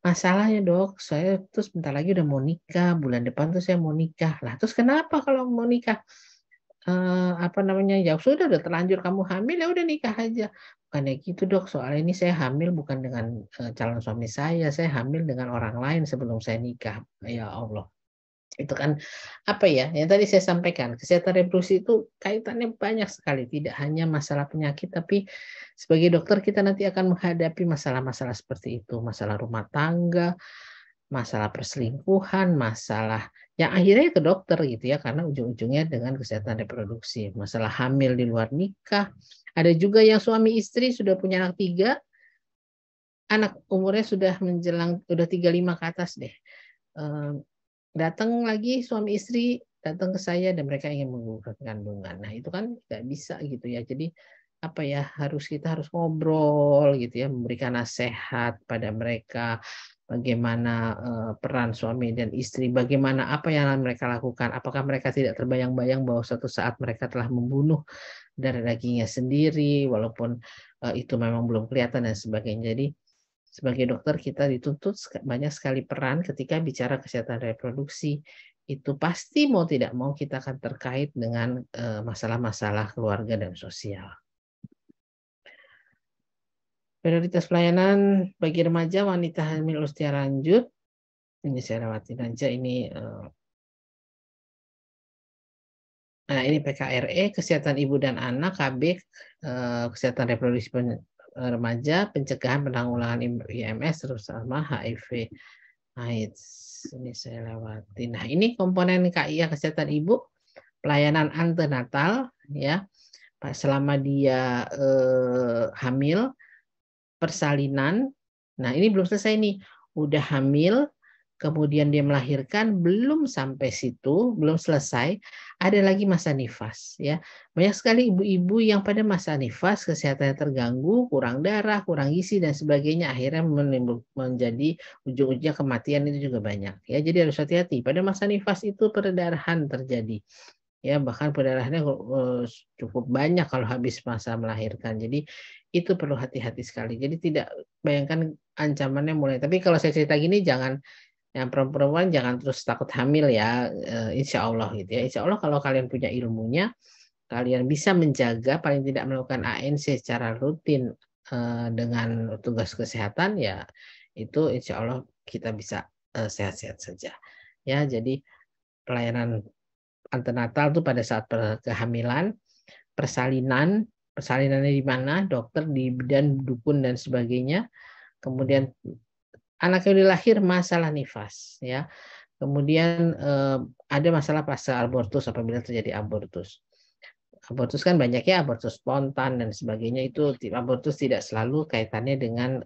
masalahnya dok, saya terus bentar lagi udah mau nikah, bulan depan tuh saya mau nikah. Lah terus kenapa kalau mau nikah? Apa namanya, ya sudah udah terlanjur kamu hamil, ya udah nikah aja. Bukannya gitu dok, soal ini saya hamil bukan dengan calon suami saya hamil dengan orang lain sebelum saya nikah. Ya Allah. Itu kan apa ya, yang tadi saya sampaikan, kesehatan reproduksi itu kaitannya banyak sekali, tidak hanya masalah penyakit, tapi sebagai dokter kita nanti akan menghadapi masalah-masalah seperti itu, masalah rumah tangga, masalah perselingkuhan, masalah yang akhirnya ke dokter gitu ya, karena ujung-ujungnya dengan kesehatan reproduksi, masalah hamil di luar nikah. Ada juga yang suami istri sudah punya anak 3, anak umurnya sudah menjelang udah 35 ke atas deh. Datang lagi suami istri datang ke saya dan mereka ingin menggugurkan kandungan. Nah, itu kan nggak bisa gitu ya. Jadi apa ya, kita harus ngobrol gitu ya, memberikan nasihat pada mereka bagaimana peran suami dan istri, bagaimana apa yang mereka lakukan, apakah mereka tidak terbayang-bayang bahwa suatu saat mereka telah membunuh darah dagingnya sendiri walaupun itu memang belum kelihatan dan sebagainya. Jadi sebagai dokter kita dituntut banyak sekali peran ketika bicara kesehatan reproduksi. Itu pasti mau tidak mau kita akan terkait dengan masalah-masalah keluarga dan sosial. Prioritas pelayanan bagi remaja, wanita hamil usia lanjut. Ini saya lewatin aja ini. Nah, ini PKRE, kesehatan ibu dan anak, KB, kesehatan reproduksi remaja, pencegahan penanggulangan IMS, terutama HIV AIDS. Ini saya lewati. Nah, ini komponen KIA kesehatan ibu, pelayanan antenatal ya. Selama dia hamil, persalinan. Nah, ini belum selesai nih. Udah hamil, kemudian dia melahirkan, belum sampai situ, belum selesai, ada lagi masa nifas ya. Banyak sekali ibu-ibu yang pada masa nifas kesehatannya terganggu, kurang darah, kurang gizi dan sebagainya, akhirnya menjadi ujung-ujungnya kematian itu juga banyak ya. Jadi harus hati-hati. Pada masa nifas itu perdarahan terjadi. Ya, bahkan perdarahannya cukup banyak kalau habis masa melahirkan. Jadi itu perlu hati-hati sekali. Jadi tidak, bayangkan ancamannya mulai. Tapi kalau saya cerita gini jangan, yang perempuan jangan terus takut hamil ya, insya Allah gitu ya. Insya Allah kalau kalian punya ilmunya, kalian bisa menjaga, paling tidak melakukan ANC secara rutin dengan tugas kesehatan ya, itu insya Allah kita bisa sehat-sehat saja. Ya, jadi pelayanan antenatal itu pada saat kehamilan, persalinannya di mana, dokter, di bidan, dukun dan sebagainya. Kemudian anak yang dilahir masalah nifas ya. Kemudian ada masalah pasca abortus apabila terjadi abortus. Abortus kan banyak ya, abortus spontan dan sebagainya, itu abortus tidak selalu kaitannya dengan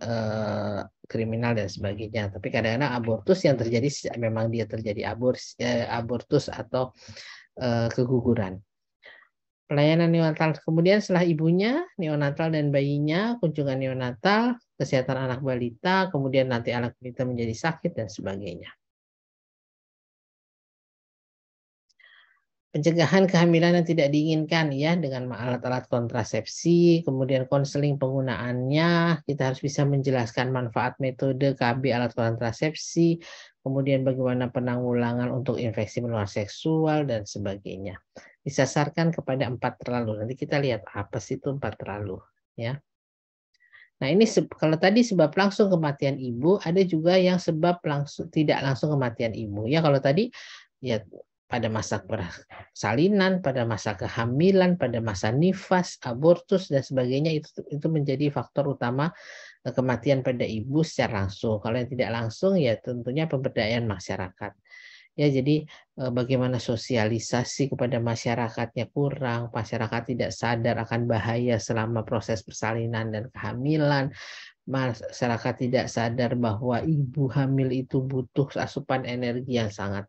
kriminal dan sebagainya. Tapi kadang-kadang abortus yang terjadi memang dia terjadi abortus atau keguguran. Pelayanan neonatal, kemudian setelah ibunya, neonatal dan bayinya, kunjungan neonatal, kesehatan anak balita, kemudian nanti anak balita menjadi sakit dan sebagainya. Pencegahan kehamilan yang tidak diinginkan ya, dengan alat-alat kontrasepsi, kemudian konseling penggunaannya, kita harus bisa menjelaskan manfaat metode KB alat kontrasepsi, kemudian bagaimana penanggulangan untuk infeksi menular seksual dan sebagainya. Disasarkan kepada 4 terlalu. Nanti kita lihat apa sih itu 4 terlalu ya. Nah, ini kalau tadi sebab langsung kematian ibu, ada juga yang sebab langsung tidak langsung kematian ibu. Ya, kalau tadi ya pada masa persalinan, pada masa kehamilan, pada masa nifas, abortus dan sebagainya, itu menjadi faktor utama kematian pada ibu secara langsung. Kalau yang tidak langsung ya tentunya pemberdayaan masyarakat. Ya, jadi bagaimana sosialisasi kepada masyarakatnya kurang, masyarakat tidak sadar akan bahaya selama proses persalinan dan kehamilan, masyarakat tidak sadar bahwa ibu hamil itu butuh asupan energi yang sangat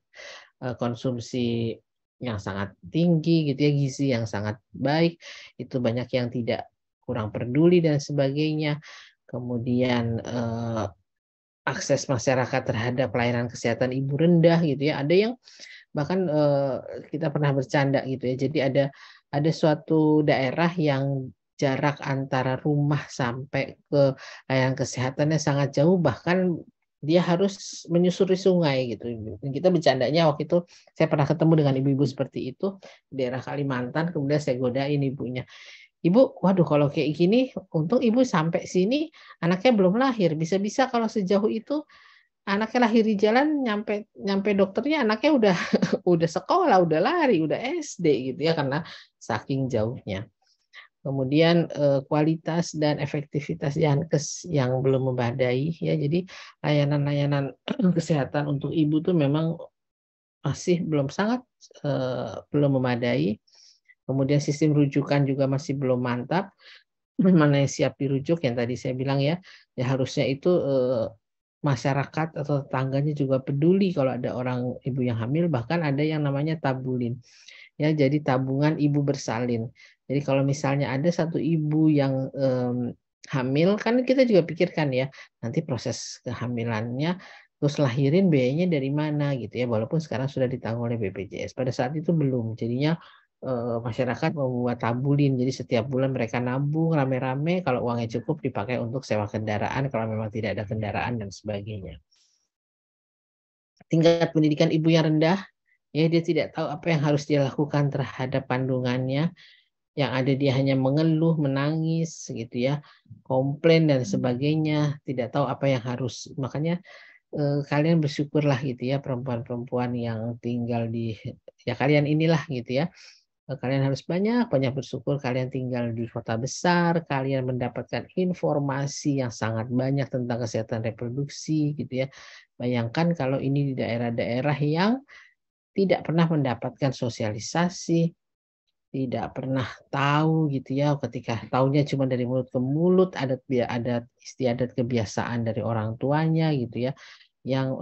konsumsi yang sangat tinggi gitu ya, gizi yang sangat baik, itu banyak yang tidak kurang peduli dan sebagainya. Kemudian akses masyarakat terhadap pelayanan kesehatan ibu rendah gitu ya. Ada yang bahkan kita pernah bercanda gitu ya. Jadi ada suatu daerah yang jarak antara rumah sampai ke layanan kesehatannya sangat jauh, bahkan dia harus menyusuri sungai gitu. Kita bercandanya waktu itu saya pernah ketemu dengan ibu-ibu seperti itu di daerah Kalimantan, kemudian saya godain ibunya. Ibu, waduh kalau kayak gini, untung ibu sampai sini anaknya belum lahir. Bisa-bisa kalau sejauh itu anaknya lahir di jalan, nyampe dokternya anaknya udah udah sekolah, udah lari, udah SD gitu ya, karena saking jauhnya. Kemudian kualitas dan efektivitas Yankes yang belum memadai ya. Jadi layanan-layanan kesehatan untuk ibu tuh memang masih belum memadai. Kemudian sistem rujukan juga masih belum mantap. Mana yang siap dirujuk yang tadi saya bilang ya, ya harusnya itu masyarakat atau tetangganya juga peduli kalau ada orang ibu yang hamil, bahkan ada yang namanya tabulin. Ya, jadi tabungan ibu bersalin. Jadi kalau misalnya ada satu ibu yang hamil, kan kita juga pikirkan ya, nanti proses kehamilannya terus lahirin biayanya dari mana gitu ya, walaupun sekarang sudah ditanggung oleh BPJS. Pada saat itu belum. Jadinya masyarakat membuat tabulin. Jadi setiap bulan mereka nabung rame-rame, kalau uangnya cukup dipakai untuk sewa kendaraan kalau memang tidak ada kendaraan dan sebagainya. Tingkat pendidikan ibu yang rendah, ya dia tidak tahu apa yang harus dia lakukan terhadap kandungannya. Yang ada dia hanya mengeluh, menangis gitu ya, komplain dan sebagainya, tidak tahu apa yang harus. Makanya kalian bersyukurlah gitu ya, perempuan-perempuan yang tinggal di ya kalian inilah gitu ya. Kalian harus banyak bersyukur kalian tinggal di kota besar, kalian mendapatkan informasi yang sangat banyak tentang kesehatan reproduksi gitu ya. Bayangkan kalau ini di daerah-daerah yang tidak pernah mendapatkan sosialisasi, tidak pernah tahu gitu ya, ketika tahunya cuma dari mulut ke mulut, adat istiadat kebiasaan dari orang tuanya gitu ya, yang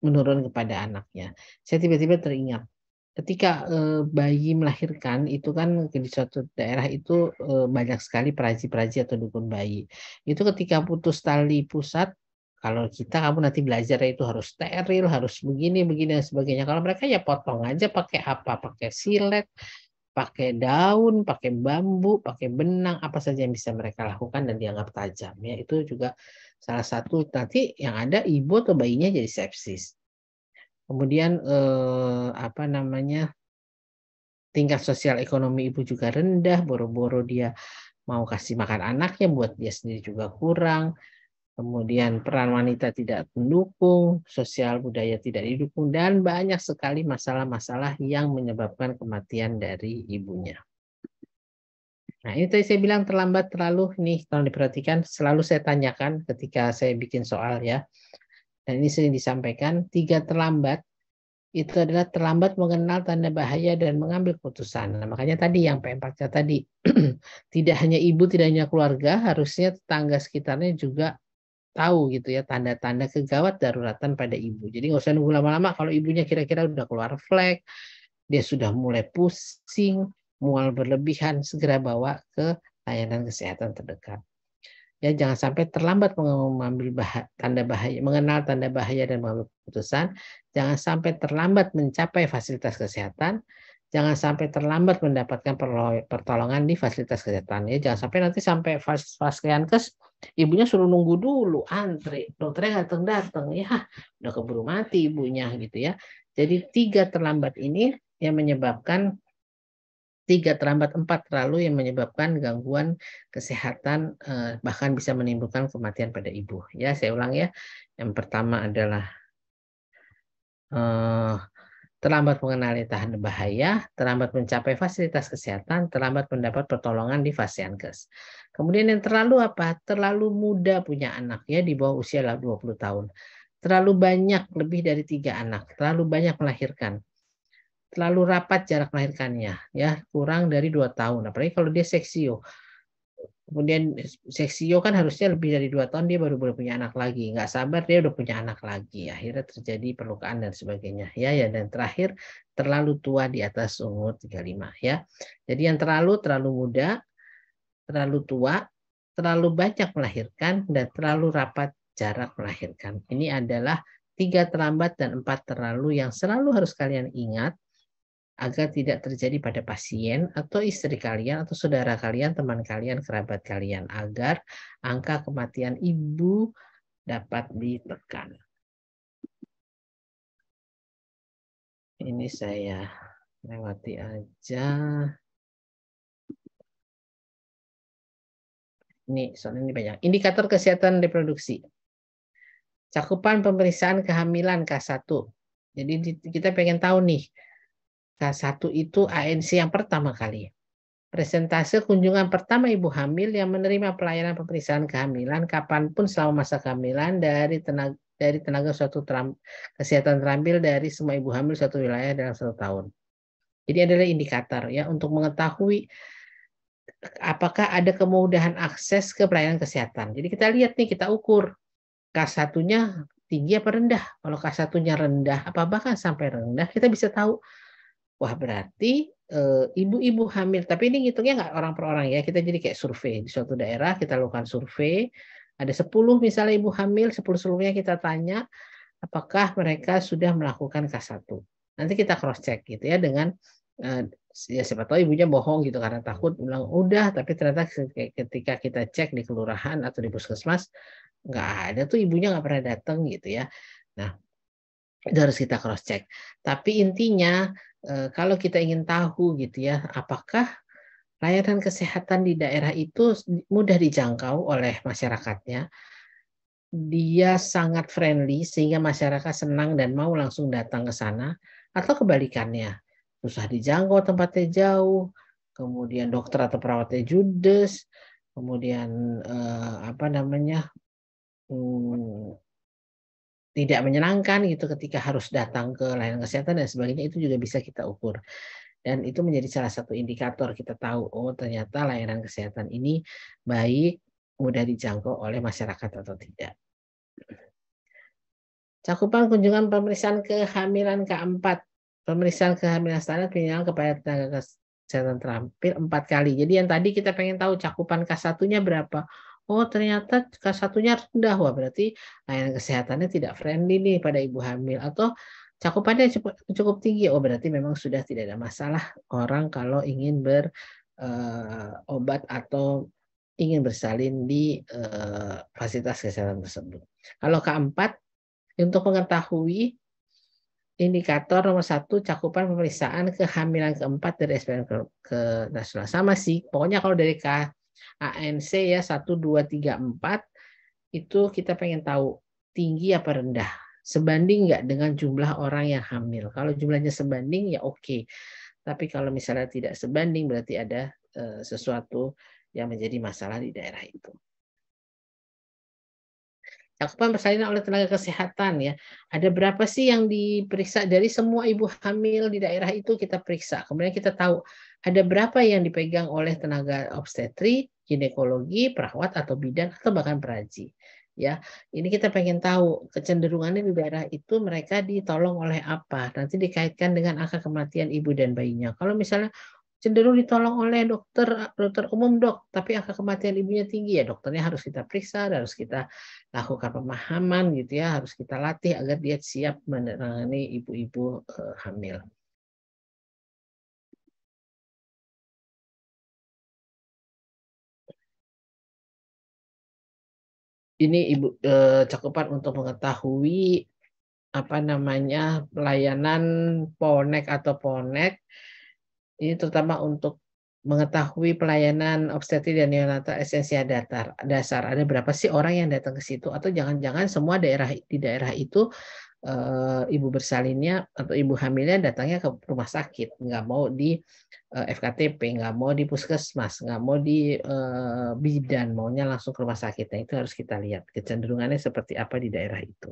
menurun kepada anaknya. Saya tiba-tiba teringat ketika bayi melahirkan itu kan di suatu daerah itu banyak sekali peraji-peraji atau dukun bayi. Itu ketika putus tali pusat, kalau kita kamu nanti belajar itu harus steril, harus begini dan sebagainya. Kalau mereka ya potong aja pakai apa? Pakai silet, pakai daun, pakai bambu, pakai benang, apa saja yang bisa mereka lakukan dan dianggap tajam ya. Itu juga salah satu, nanti yang ada ibu atau bayinya jadi sepsis. Kemudian apa namanya, tingkat sosial ekonomi ibu juga rendah, boro-boro dia mau kasih makan anaknya, buat dia sendiri juga kurang. Kemudian peran wanita tidak mendukung, sosial budaya tidak didukung, dan banyak sekali masalah-masalah yang menyebabkan kematian dari ibunya. Nah, ini tadi saya bilang terlambat terlalu, nih kalau diperhatikan selalu saya tanyakan ketika saya bikin soal ya. Dan ini sering disampaikan, 3 terlambat itu adalah terlambat mengenal tanda bahaya dan mengambil keputusan. Nah, makanya tadi yang P4K tadi, tidak hanya ibu, tidak hanya keluarga, harusnya tetangga sekitarnya juga tahu gitu ya tanda-tanda kegawat daruratan pada ibu. Jadi nggak usah nunggu lama-lama, kalau ibunya kira-kira udah keluar flek, dia sudah mulai pusing, mual berlebihan, segera bawa ke layanan kesehatan terdekat. Ya, jangan sampai terlambat mengambil tanda bahaya, mengenal tanda bahaya dan mengambil keputusan. Jangan sampai terlambat mencapai fasilitas kesehatan. Jangan sampai terlambat mendapatkan pertolongan di fasilitas kesehatan. Ya, jangan sampai nanti sampai fase Yankes, ibunya suruh nunggu dulu, antre, dokternya datang-datang, ya udah keburu mati ibunya gitu ya. Jadi 3 terlambat ini yang menyebabkan 3 terlambat, 4 terlalu yang menyebabkan gangguan kesehatan, bahkan bisa menimbulkan kematian pada ibu. Ya, saya ulang ya. Yang pertama adalah terlambat mengenali tanda bahaya, terlambat mencapai fasilitas kesehatan, terlambat mendapat pertolongan di fase Yankes. Kemudian yang terlalu apa? Terlalu muda punya anak ya, di bawah usia 20 tahun. terlalu banyak, lebih dari 3 anak, terlalu banyak melahirkan, terlalu rapat jarak melahirkannya, ya kurang dari 2 tahun. Apalagi kalau dia seksio. Kemudian seksio kan harusnya lebih dari 2 tahun dia baru boleh punya anak lagi. Nggak sabar dia udah punya anak lagi. Akhirnya terjadi perlukaan dan sebagainya. Ya, dan terakhir terlalu tua di atas umur 35 ya. Jadi yang terlalu muda, terlalu tua, terlalu banyak melahirkan, dan terlalu rapat jarak melahirkan. Ini adalah 3 terlambat dan 4 terlalu yang selalu harus kalian ingat agar tidak terjadi pada pasien atau istri kalian atau saudara kalian, teman kalian, kerabat kalian, agar angka kematian ibu dapat ditekan. Ini saya lewati aja. Ini soal ini banyak. Indikator kesehatan reproduksi. Cakupan pemeriksaan kehamilan K1. Jadi kita pengen tahu nih, K1 itu ANC yang pertama kali. Presentase kunjungan pertama ibu hamil yang menerima pelayanan pemeriksaan kehamilan kapanpun selama masa kehamilan dari tenaga suatu kesehatan terampil dari semua ibu hamil suatu wilayah dalam 1 tahun. Jadi adalah indikator ya untuk mengetahui apakah ada kemudahan akses ke pelayanan kesehatan. Jadi kita lihat nih, kita ukur K1-nya tinggi apa rendah. Kalau K1-nya rendah, apa bahkan sampai rendah, kita bisa tahu, wah berarti ibu-ibu hamil. Tapi ini ngitungnya nggak orang per orang ya. Kita jadi kayak survei. Di suatu daerah kita lakukan survei. Ada 10 misalnya ibu hamil, 10 seluruhnya kita tanya apakah mereka sudah melakukan K1. Nanti kita cross check gitu ya dengan ya siapa tahu ibunya bohong gitu karena takut bilang udah, tapi ternyata ketika kita cek di kelurahan atau di puskesmas nggak ada tuh, ibunya nggak pernah datang gitu ya. Nah, itu harus kita cross check. Tapi intinya kalau kita ingin tahu gitu ya, apakah layanan kesehatan di daerah itu mudah dijangkau oleh masyarakatnya, dia sangat friendly sehingga masyarakat senang dan mau langsung datang ke sana, atau kebalikannya, susah dijangkau, tempatnya jauh, kemudian dokter atau perawatnya judes, kemudian tidak menyenangkan gitu ketika harus datang ke layanan kesehatan dan sebagainya. Itu juga bisa kita ukur. Dan itu menjadi salah satu indikator kita tahu, oh ternyata layanan kesehatan ini baik, mudah dijangkau oleh masyarakat atau tidak. Cakupan kunjungan pemeriksaan kehamilan K4. Pemeriksaan kehamilan standar minimal kepada tenaga kesehatan terampil 4 kali. Jadi yang tadi kita pengen tahu cakupan K1-nya berapa. Oh ternyata K1-nya rendah. Wah berarti layanan kesehatannya tidak friendly nih pada ibu hamil. Atau cakupannya cukup tinggi. Oh berarti memang sudah tidak ada masalah orang kalau ingin berobat atau ingin bersalin di fasilitas kesehatan tersebut. Kalau K4, untuk mengetahui indikator nomor 1, cakupan pemeriksaan kehamilan keempat dari SPM ke nasional. Sama sih, pokoknya kalau dari KANC ya 1, 2, 3, 4, itu kita pengen tahu tinggi apa rendah. Sebanding nggak dengan jumlah orang yang hamil. Kalau jumlahnya sebanding ya oke. Tapi kalau misalnya tidak sebanding berarti ada sesuatu yang menjadi masalah di daerah itu. Cakupan persalinan oleh tenaga kesehatan ya. Ada berapa sih yang diperiksa dari semua ibu hamil di daerah itu kita periksa. Kemudian kita tahu ada berapa yang dipegang oleh tenaga obstetri, ginekologi, perawat atau bidan atau bahkan peraji. Ya, ini kita pengen tahu kecenderungannya di daerah itu mereka ditolong oleh apa. Nanti dikaitkan dengan angka kematian ibu dan bayinya. Kalau misalnya cenderung ditolong oleh dokter umum dok, tapi angka kematian ibunya tinggi ya dokternya harus kita periksa, harus kita lakukan pemahaman gitu ya, harus kita latih agar dia siap menangani ibu-ibu hamil. Ini ibu cakupan untuk mengetahui apa namanya pelayanan PONEK atau PONEK. Ini terutama untuk mengetahui pelayanan obstetri dan neonatal esensial dasar. Ada berapa sih orang yang datang ke situ? Atau jangan-jangan semua di daerah itu ibu bersalinnya atau ibu hamilnya datangnya ke rumah sakit, nggak mau di FKTP, nggak mau di puskesmas, nggak mau di bidan, maunya langsung ke rumah sakit. Nah, itu harus kita lihat kecenderungannya seperti apa di daerah itu.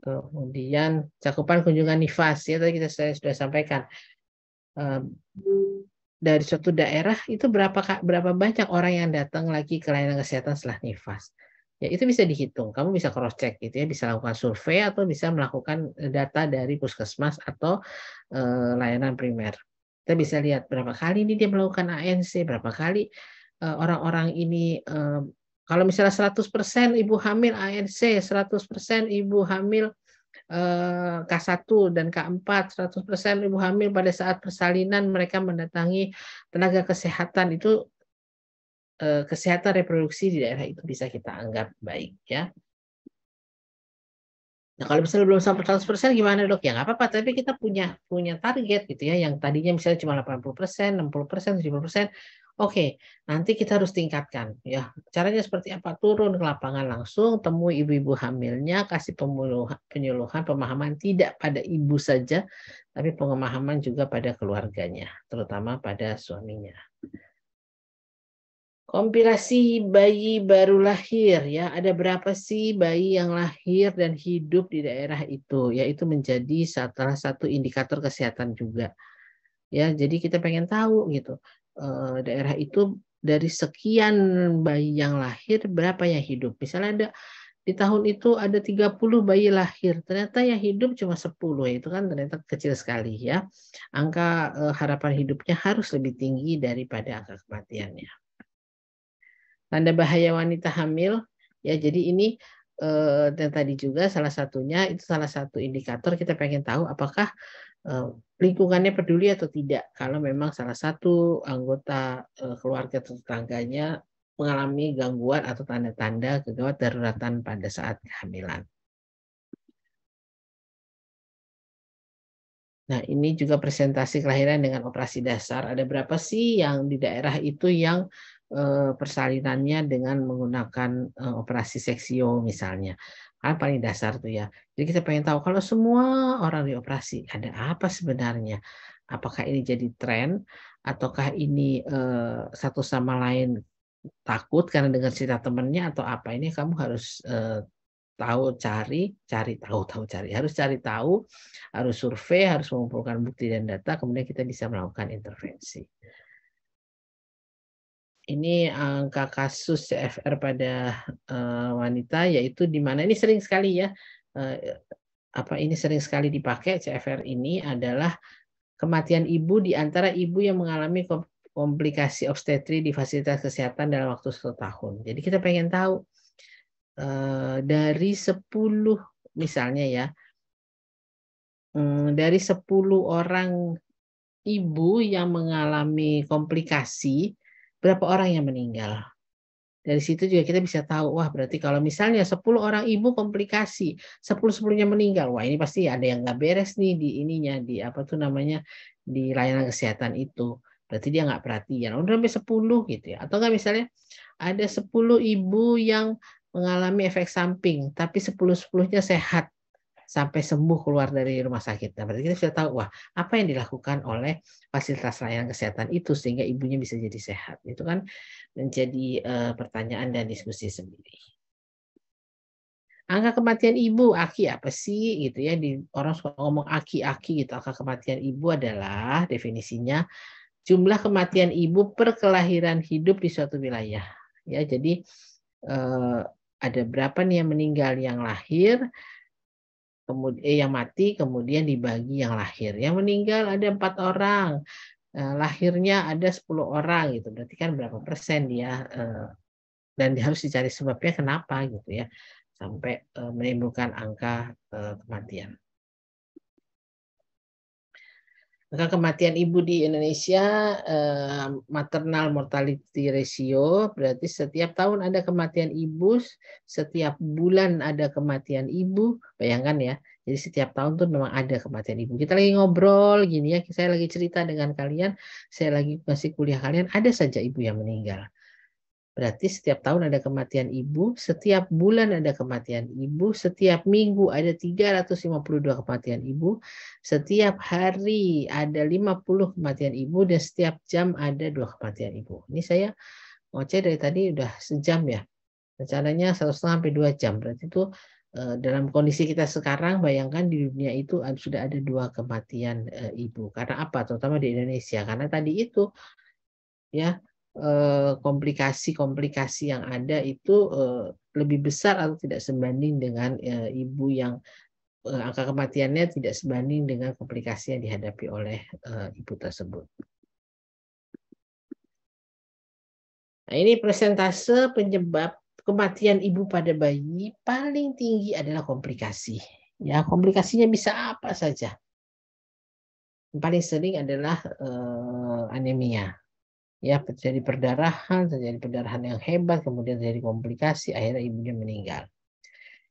Kemudian cakupan kunjungan nifas ya tadi saya sudah sampaikan. Dari suatu daerah itu berapa banyak orang yang datang lagi ke layanan kesehatan setelah nifas. Ya itu bisa dihitung. Kamu bisa cross check gitu ya, bisa lakukan survei atau bisa melakukan data dari puskesmas atau layanan primer. Kita bisa lihat berapa kali ini dia melakukan ANC, berapa kali orang-orang ini kalau misalnya 100% ibu hamil ANC, 100% ibu hamil K1 dan K4, 100% ibu hamil pada saat persalinan mereka mendatangi tenaga kesehatan itu kesehatan reproduksi di daerah itu bisa kita anggap baik ya. Nah, kalau misalnya belum sampai 100% gimana dok? Ya nggak apa-apa, tapi kita punya target gitu ya, yang tadinya misalnya cuma 80%, 60%, 70%. Oke, nanti kita harus tingkatkan ya. Caranya seperti apa? Turun ke lapangan langsung, temui ibu-ibu hamilnya, kasih penyuluhan, pemahaman tidak pada ibu saja, tapi pemahaman juga pada keluarganya, terutama pada suaminya. Kompilasi bayi baru lahir ya, ada berapa sih bayi yang lahir dan hidup di daerah itu, yaitu menjadi salah satu indikator kesehatan juga. Ya, jadi kita pengen tahu gitu. Daerah itu dari sekian bayi yang lahir berapa yang hidup. Misalnya ada di tahun itu ada 30 bayi lahir, ternyata yang hidup cuma 10, itu kan ternyata kecil sekali ya. Angka harapan hidupnya harus lebih tinggi daripada angka kematiannya. Tanda bahaya wanita hamil, ya jadi ini dan tadi juga salah satunya itu salah satu indikator kita pengen tahu apakah lingkungannya peduli atau tidak. Kalau memang salah satu anggota keluarga atau tetangganya mengalami gangguan atau tanda-tanda kegawat daruratan pada saat kehamilan. Nah, ini juga presentasi kelahiran dengan operasi dasar. Ada berapa sih yang di daerah itu yang persalinannya dengan menggunakan operasi seksio misalnya. Kan paling dasar tuh ya. Jadi kita pengen tahu kalau semua orang dioperasi, ada apa sebenarnya? Apakah ini jadi tren ataukah ini satu sama lain takut karena dengar cerita temannya atau apa? Ini kamu harus harus cari tahu, harus survei, harus mengumpulkan bukti dan data, kemudian kita bisa melakukan intervensi. Ini angka kasus CFR pada wanita, yaitu di mana ini sering sekali ya, ini sering sekali dipakai. CFR ini adalah kematian ibu di antara ibu yang mengalami komplikasi obstetri di fasilitas kesehatan dalam waktu 1 tahun. Jadi kita pengen tahu dari 10 misalnya ya, dari 10 orang ibu yang mengalami komplikasi, berapa orang yang meninggal. Dari situ juga kita bisa tahu, wah berarti kalau misalnya 10 orang ibu komplikasi, 10-10-nya meninggal, wah ini pasti ada yang nggak beres nih di ininya, di apa tuh namanya, di layanan kesehatan itu. Berarti dia nggak perhatian. Udah sampai 10 gitu ya. Atau nggak misalnya ada 10 ibu yang mengalami efek samping, tapi 10-10-nya sehat sampai sembuh keluar dari rumah sakit. Nah, berarti kita sudah tahu, wah apa yang dilakukan oleh fasilitas layanan kesehatan itu sehingga ibunya bisa jadi sehat. Itu kan menjadi pertanyaan dan diskusi sendiri. Angka kematian ibu, AKI apa sih gitu ya? Orang suka ngomong AKI gitu. Angka kematian ibu adalah definisinya jumlah kematian ibu per kelahiran hidup di suatu wilayah. Ya, jadi ada berapa nih yang meninggal yang lahir, kemudian yang mati, kemudian dibagi yang lahir. Yang meninggal ada 4 orang, lahirnya ada 10 orang gitu. Berarti kan berapa persen dia, dan harus dicari sebabnya kenapa gitu ya, sampai menimbulkan angka kematian. Angka kematian ibu di Indonesia, maternal mortality ratio, berarti setiap tahun ada kematian ibu, setiap bulan ada kematian ibu, bayangkan ya. Jadi setiap tahun tuh memang ada kematian ibu. Kita lagi ngobrol gini ya, saya lagi cerita dengan kalian, saya lagi masih kuliah kalian, ada saja ibu yang meninggal. Berarti setiap tahun ada kematian ibu, setiap bulan ada kematian ibu, setiap minggu ada 352 kematian ibu, setiap hari ada 50 kematian ibu, dan setiap jam ada 2 kematian ibu. Ini saya ngoceh dari tadi udah sejam ya. Rencananya 1,5 sampai 2 jam. Berarti itu dalam kondisi kita sekarang, bayangkan di dunia itu sudah ada 2 kematian ibu. Karena apa? Terutama di Indonesia. Karena tadi itu ya komplikasi-komplikasi yang ada itu lebih besar atau tidak sebanding dengan ibu yang angka kematiannya tidak sebanding dengan komplikasi yang dihadapi oleh ibu tersebut. Nah, ini persentase penyebab kematian ibu pada bayi paling tinggi adalah komplikasi. Ya, komplikasinya bisa apa saja. Yang paling sering adalah anemia. Ya, terjadi perdarahan yang hebat, kemudian terjadi komplikasi, akhirnya ibunya meninggal.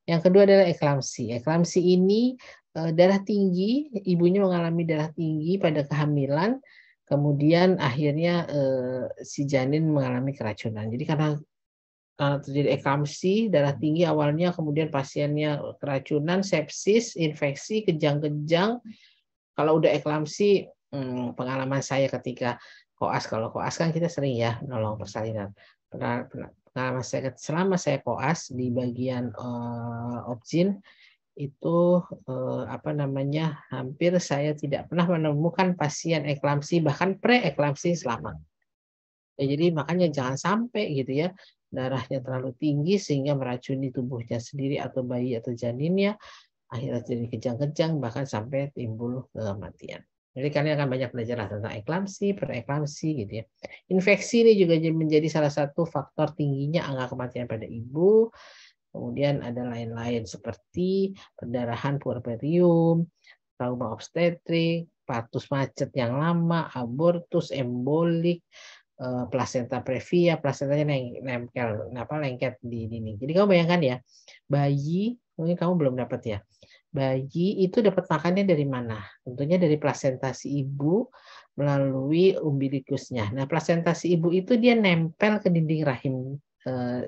Yang kedua adalah eklamsi. Eklamsi ini darah tinggi, ibunya mengalami darah tinggi pada kehamilan, kemudian akhirnya si janin mengalami keracunan. Jadi karena terjadi eklamsi, darah tinggi awalnya, kemudian pasiennya keracunan, sepsis, infeksi, kejang-kejang. Kalau udah eklamsi, pengalaman saya ketika koas, kalau koas kan kita sering ya nolong persalinan. Pengalaman saya selama saya koas di bagian obgyn itu hampir saya tidak pernah menemukan pasien eklamsi bahkan pre-eklamsi selamat. Ya, jadi makanya jangan sampai gitu ya darahnya terlalu tinggi sehingga meracuni tubuhnya sendiri atau bayi atau janinnya, akhirnya jadi kejang-kejang bahkan sampai timbul kematian. Jadi kalian akan banyak belajar tentang eklamsi, preeklamsi gitu ya. Infeksi ini juga menjadi salah satu faktor tingginya angka kematian pada ibu. Kemudian ada lain-lain seperti perdarahan puerperium, trauma obstetrik, partus macet yang lama, abortus, embolik, plasenta previa, plasentanya lengket di dinding. Jadi kamu bayangkan ya, bayi, mungkin kamu belum dapat ya, bayi itu dapat makannya dari mana? Tentunya dari plasenta si ibu melalui umbilicusnya. Nah, plasenta si ibu itu dia nempel ke dinding rahim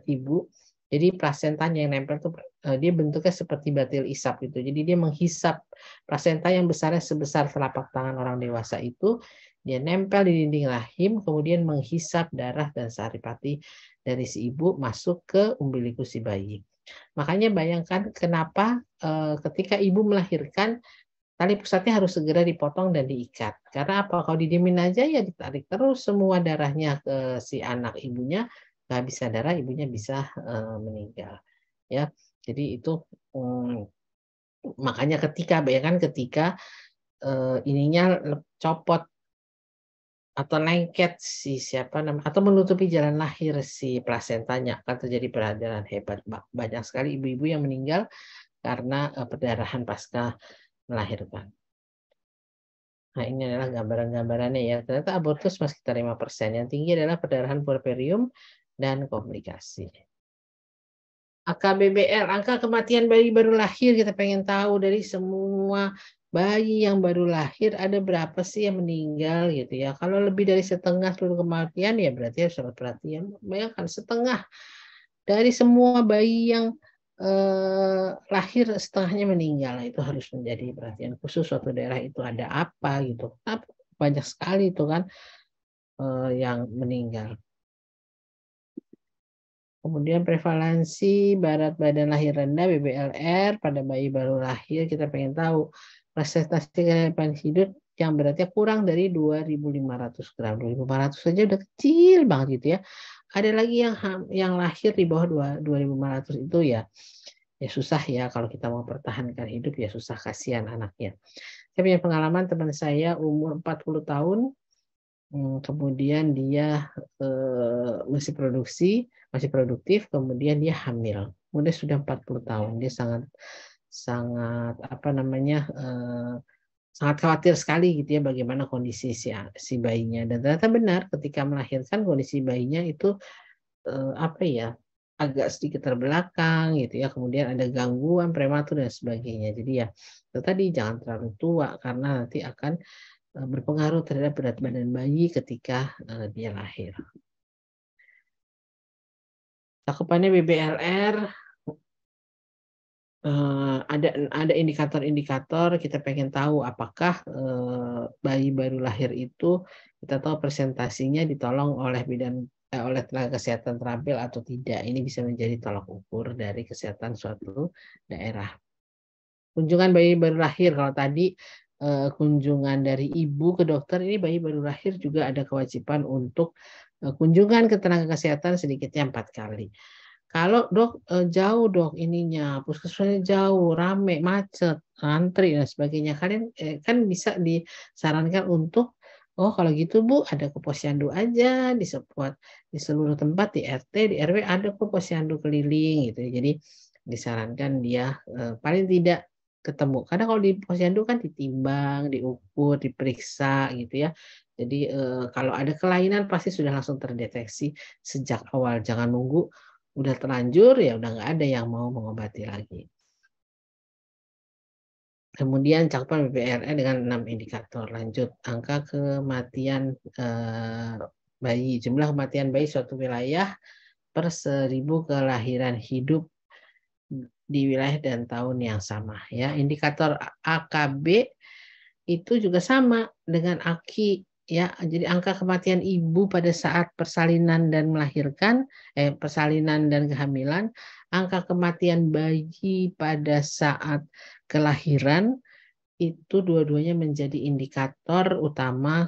ibu. Jadi plasentanya yang nempel tuh dia bentuknya seperti batil isap gitu. Jadi dia menghisap plasenta yang besarnya sebesar telapak tangan orang dewasa itu, dia nempel di dinding rahim, kemudian menghisap darah dan saripati dari si ibu masuk ke umbilikus si bayi. Makanya bayangkan kenapa ketika ibu melahirkan, tali pusatnya harus segera dipotong dan diikat. Karena apa? Kalau didiemin aja ya ditarik terus semua darahnya ke si anak ibunya, nggak bisa darah, ibunya bisa meninggal. Ya, jadi itu makanya bayangkan ketika ininya copot atau lengket atau menutupi jalan lahir si plasentanya, akan terjadi perdarahan hebat. Banyak sekali ibu-ibu yang meninggal karena perdarahan pasca melahirkan. Nah, ini adalah gambaran-gambarannya ya. Ternyata abortus masih sekitar 5%. Yang tinggi adalah perdarahan puerperium dan komplikasi. AKBBL, angka kematian bayi baru lahir, kita pengen tahu dari semua bayi yang baru lahir ada berapa sih yang meninggal gitu ya. Kalau lebih dari setengah seluruh kematian ya berarti harus dapat perhatian. Bayangkan setengah dari semua bayi yang lahir setengahnya meninggal, itu harus menjadi perhatian khusus. Suatu daerah itu ada apa gitu. Banyak sekali itu kan yang meninggal. Kemudian prevalensi berat badan lahir rendah BBLR pada bayi baru lahir, kita pengen tahu presentasi kehamilan hidup yang beratnya kurang dari 2.500 gram. 2.500 saja udah kecil banget gitu ya. Ada lagi yang lahir di bawah 2.500 itu ya susah ya, kalau kita mau pertahankan hidup ya susah, kasihan anaknya. Saya punya pengalaman teman saya umur 40 tahun, kemudian dia masih produktif, kemudian dia hamil. Udah sudah 40 tahun, dia sangat sangat khawatir sekali gitu ya bagaimana kondisi si bayinya. Dan ternyata benar, ketika melahirkan kondisi bayinya itu agak sedikit terbelakang gitu ya, kemudian ada gangguan prematur dan sebagainya. Jadi ya itu tadi, jangan terlalu tua karena nanti akan berpengaruh terhadap berat badan bayi ketika dia lahir. Cakupannya BBLR, ada indikator-indikator, kita pengen tahu apakah bayi baru lahir itu, kita tahu presentasinya ditolong oleh bidan oleh tenaga kesehatan terampil atau tidak. Ini bisa menjadi tolak ukur dari kesehatan suatu daerah. Kunjungan bayi baru lahir, kalau tadi kunjungan dari ibu ke dokter, ini bayi baru lahir juga ada kewajiban untuk kunjungan ke tenaga kesehatan sedikitnya 4 kali. Kalau dok jauh dok ininya, puskesmasnya jauh, rame, macet, antri dan sebagainya, kalian kan bisa disarankan untuk kalau gitu Bu ada ke posyandu aja di seluruh tempat, di RT, di RW ada ke posyandu keliling gitu. Jadi disarankan dia paling tidak ketemu. Karena kalau di posyandu kan ditimbang, diukur, diperiksa gitu ya. Jadi kalau ada kelainan pasti sudah langsung terdeteksi sejak awal. Jangan nunggu udah terlanjur ya udah nggak ada yang mau mengobati lagi. Kemudian cakupan BPRN dengan 6 indikator. Lanjut, angka kematian bayi. Jumlah kematian bayi suatu wilayah per 1000 kelahiran hidup di wilayah dan tahun yang sama. Ya, indikator AKB itu juga sama dengan AKI. Ya, jadi angka kematian ibu pada saat persalinan dan melahirkan, persalinan dan kehamilan, angka kematian bayi pada saat kelahiran itu dua-duanya menjadi indikator utama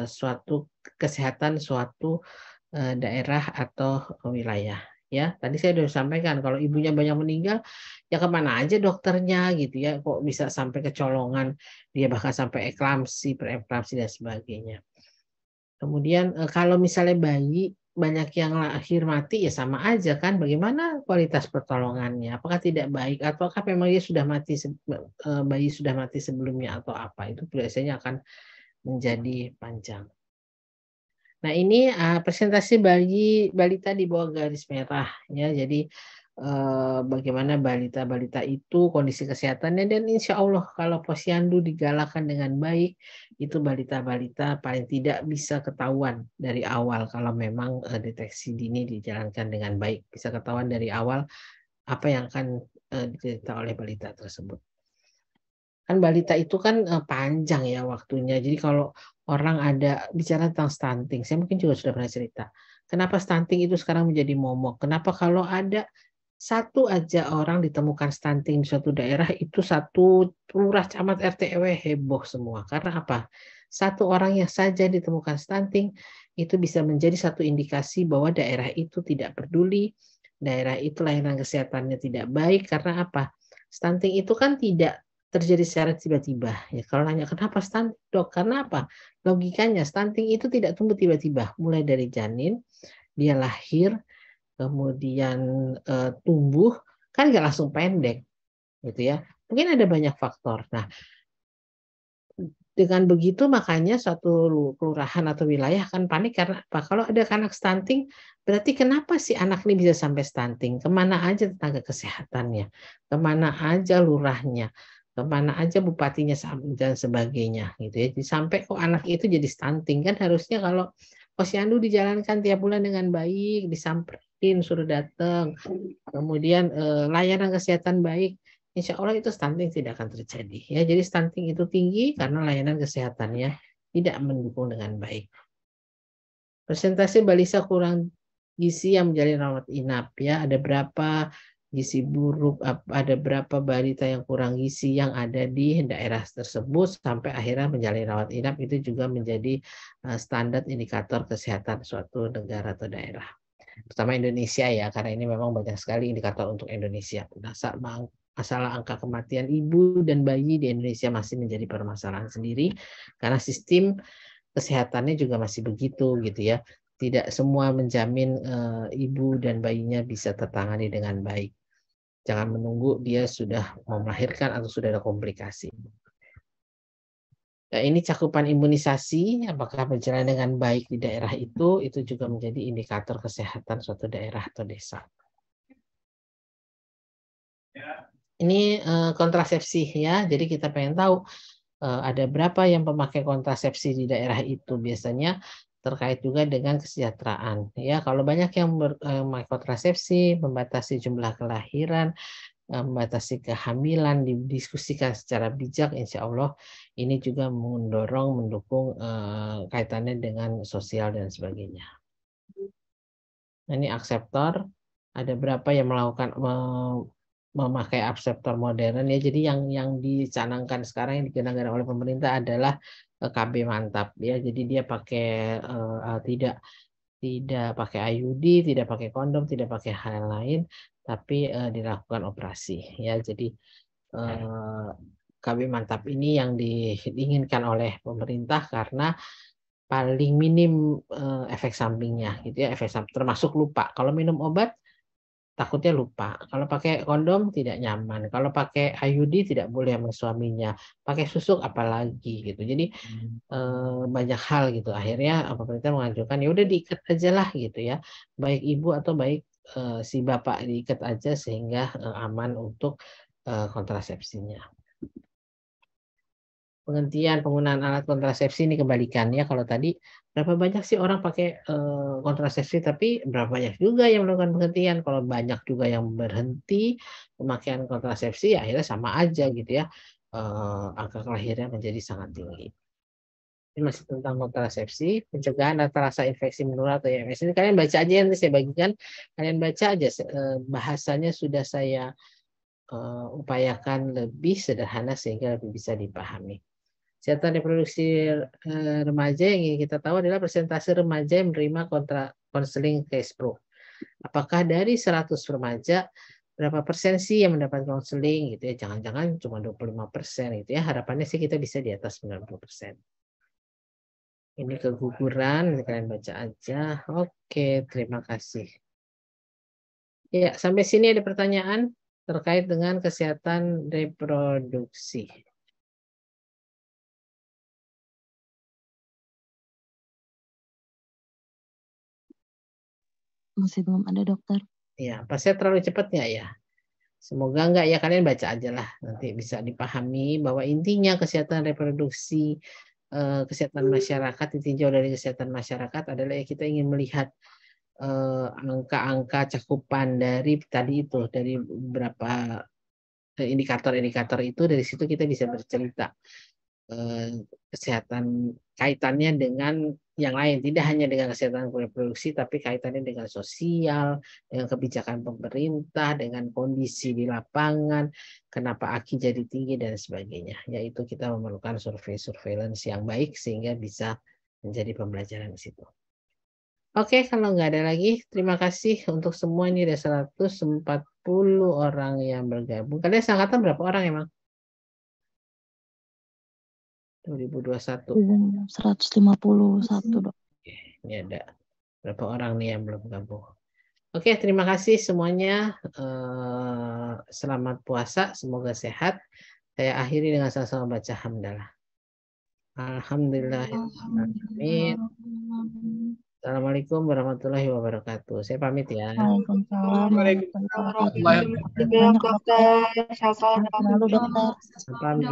suatu kesehatan suatu daerah atau wilayah. Ya, tadi saya sudah sampaikan kalau ibunya banyak meninggal, ya kemana aja dokternya gitu ya, kok bisa sampai kecolongan, dia bahkan sampai eklamsi, preeklamsi dan sebagainya. Kemudian kalau misalnya bayi banyak yang lahir mati ya sama aja kan, bagaimana kualitas pertolongannya? Apakah tidak baik ataukah memang dia sudah mati bayi sudah mati sebelumnya atau apa? Itu biasanya akan menjadi panjang. Nah, ini presentasi balita di bawah garis merah ya. Jadi bagaimana balita-balita itu kondisi kesehatannya, dan insya Allah kalau posyandu digalakan dengan baik itu balita-balita paling tidak bisa ketahuan dari awal kalau memang deteksi dini dijalankan dengan baik, bisa ketahuan dari awal apa yang akan diderita oleh balita tersebut. Kan balita itu kan panjang ya waktunya. Jadi kalau orang ada bicara tentang stunting, saya mungkin juga sudah pernah cerita. Kenapa stunting itu sekarang menjadi momok? Kenapa kalau ada satu aja orang ditemukan stunting di suatu daerah, itu satu lurah, camat, RT, RW heboh semua. Karena apa? Satu orang yang saja ditemukan stunting itu bisa menjadi satu indikasi bahwa daerah itu tidak peduli, daerah itu layanan kesehatannya tidak baik. Karena apa? Stunting itu kan tidak terjadi secara tiba-tiba. Ya, kalau nanya kenapa stunting, dok? Karena apa? Logikanya stunting itu tidak tumbuh tiba-tiba. Mulai dari janin, dia lahir, kemudian tumbuh, kan nggak langsung pendek, gitu ya. Mungkin ada banyak faktor. Nah, dengan begitu makanya suatu kelurahan atau wilayah akan panik karena apa? Kalau ada anak stunting, berarti kenapa sih anak ini bisa sampai stunting? Kemana aja tenaga kesehatannya? Kemana aja lurahnya? Kemana aja bupatinya dan sebagainya gitu ya. Sampai kok anak itu jadi stunting, kan harusnya kalau posyandu dijalankan tiap bulan dengan baik, disamperin, suruh datang, kemudian layanan kesehatan baik, insya Allah itu stunting tidak akan terjadi. Ya, jadi stunting itu tinggi karena layanan kesehatannya tidak mendukung dengan baik. Persentase balita kurang gizi yang menjalani rawat inap, ya, ada berapa gizi buruk, ada berapa balita yang kurang gizi yang ada di daerah tersebut sampai akhirnya menjalani rawat inap, itu juga menjadi standar indikator kesehatan suatu negara atau daerah. Pertama Indonesia ya, karena ini memang banyak sekali indikator untuk Indonesia. Masalah angka kematian ibu dan bayi di Indonesia masih menjadi permasalahan sendiri karena sistem kesehatannya juga masih begitu gitu ya. Tidak semua menjamin ibu dan bayinya bisa tertangani dengan baik. Jangan menunggu dia sudah mau melahirkan atau sudah ada komplikasi. Nah, ini cakupan imunisasi, apakah berjalan dengan baik di daerah itu juga menjadi indikator kesehatan suatu daerah atau desa. Ini kontrasepsi ya, jadi kita pengen tahu ada berapa yang pemakai kontrasepsi di daerah itu. Biasanya terkait juga dengan kesejahteraan. Ya, kalau banyak yang memakai kontrasepsi, membatasi jumlah kelahiran, membatasi kehamilan, didiskusikan secara bijak, insya Allah ini juga mendukung kaitannya dengan sosial dan sebagainya. Nah, ini akseptor. Ada berapa yang melakukan memakai akseptor modern ya. Jadi yang dicanangkan sekarang yang digunakan oleh pemerintah adalah KB mantap ya. Jadi dia pakai tidak pakai IUD, tidak pakai kondom, tidak pakai hal lain, tapi dilakukan operasi ya. Jadi KB mantap ini yang diinginkan oleh pemerintah karena paling minim efek sampingnya gitu ya, efek samping termasuk lupa. Kalau minum obat takutnya lupa. Kalau pakai kondom tidak nyaman. Kalau pakai IUD tidak boleh sama suaminya. Pakai susuk apalagi gitu. Jadi banyak hal gitu. Akhirnya pemerintah mengajukan ya udah diikat aja lah gitu ya. Baik ibu atau baik si bapak diikat aja sehingga aman untuk kontrasepsinya. Penghentian penggunaan alat kontrasepsi ini kebalikannya. Kalau tadi berapa banyak sih orang pakai kontrasepsi, tapi berapa banyak juga yang melakukan penghentian. Kalau banyak juga yang berhenti pemakaian kontrasepsi, ya akhirnya sama aja gitu ya. Angka kelahiran menjadi sangat tinggi. Ini masih tentang kontrasepsi, pencegahan rata rasa infeksi menular atau IMS. Ini kalian baca aja, nanti saya bagikan. Kalian baca aja, bahasanya sudah saya upayakan lebih sederhana sehingga lebih bisa dipahami. Kesehatan reproduksi remaja yang ingin kita tahu adalah persentase remaja yang menerima konseling CASPRO. Apakah dari 100 remaja berapa persen sih yang mendapat konseling gitu ya? Jangan-jangan cuma 25% gitu ya. Harapannya sih kita bisa di atas 90%. Ini keguguran, kalian baca aja. Oke, terima kasih. Ya, sampai sini ada pertanyaan terkait dengan kesehatan reproduksi. Masih belum ada, dokter. Ya, pasti terlalu cepat nggak ya? Semoga enggak ya, kalian baca aja lah. Nanti bisa dipahami bahwa intinya kesehatan reproduksi, kesehatan masyarakat, ditinjau dari kesehatan masyarakat adalah ya kita ingin melihat angka-angka cakupan dari tadi itu, dari beberapa indikator-indikator itu, dari situ kita bisa bercerita kesehatan kaitannya dengan yang lain, tidak hanya dengan kesehatan reproduksi, tapi kaitannya dengan sosial, dengan kebijakan pemerintah, dengan kondisi di lapangan, kenapa AKI jadi tinggi dan sebagainya. Yaitu kita memerlukan surveillance yang baik sehingga bisa menjadi pembelajaran di situ. Oke, kalau nggak ada lagi, terima kasih untuk semua. Ini ada 140 orang yang bergabung. Kalian seangkatan berapa orang emang? 2021. 151, dok. Oke, ini ada berapa orang nih yang belum gabung. Oke, terima kasih semuanya. Selamat puasa, semoga sehat. Saya akhiri dengan sama-sama baca hamdalah. Alhamdulillahirrahmanirrahim. Assalamualaikum warahmatullahi wabarakatuh. Saya pamit ya. Waalaikumsalam warahmatullahi wabarakatuh. Banyak dokter. Selalu, dokter. Pamit.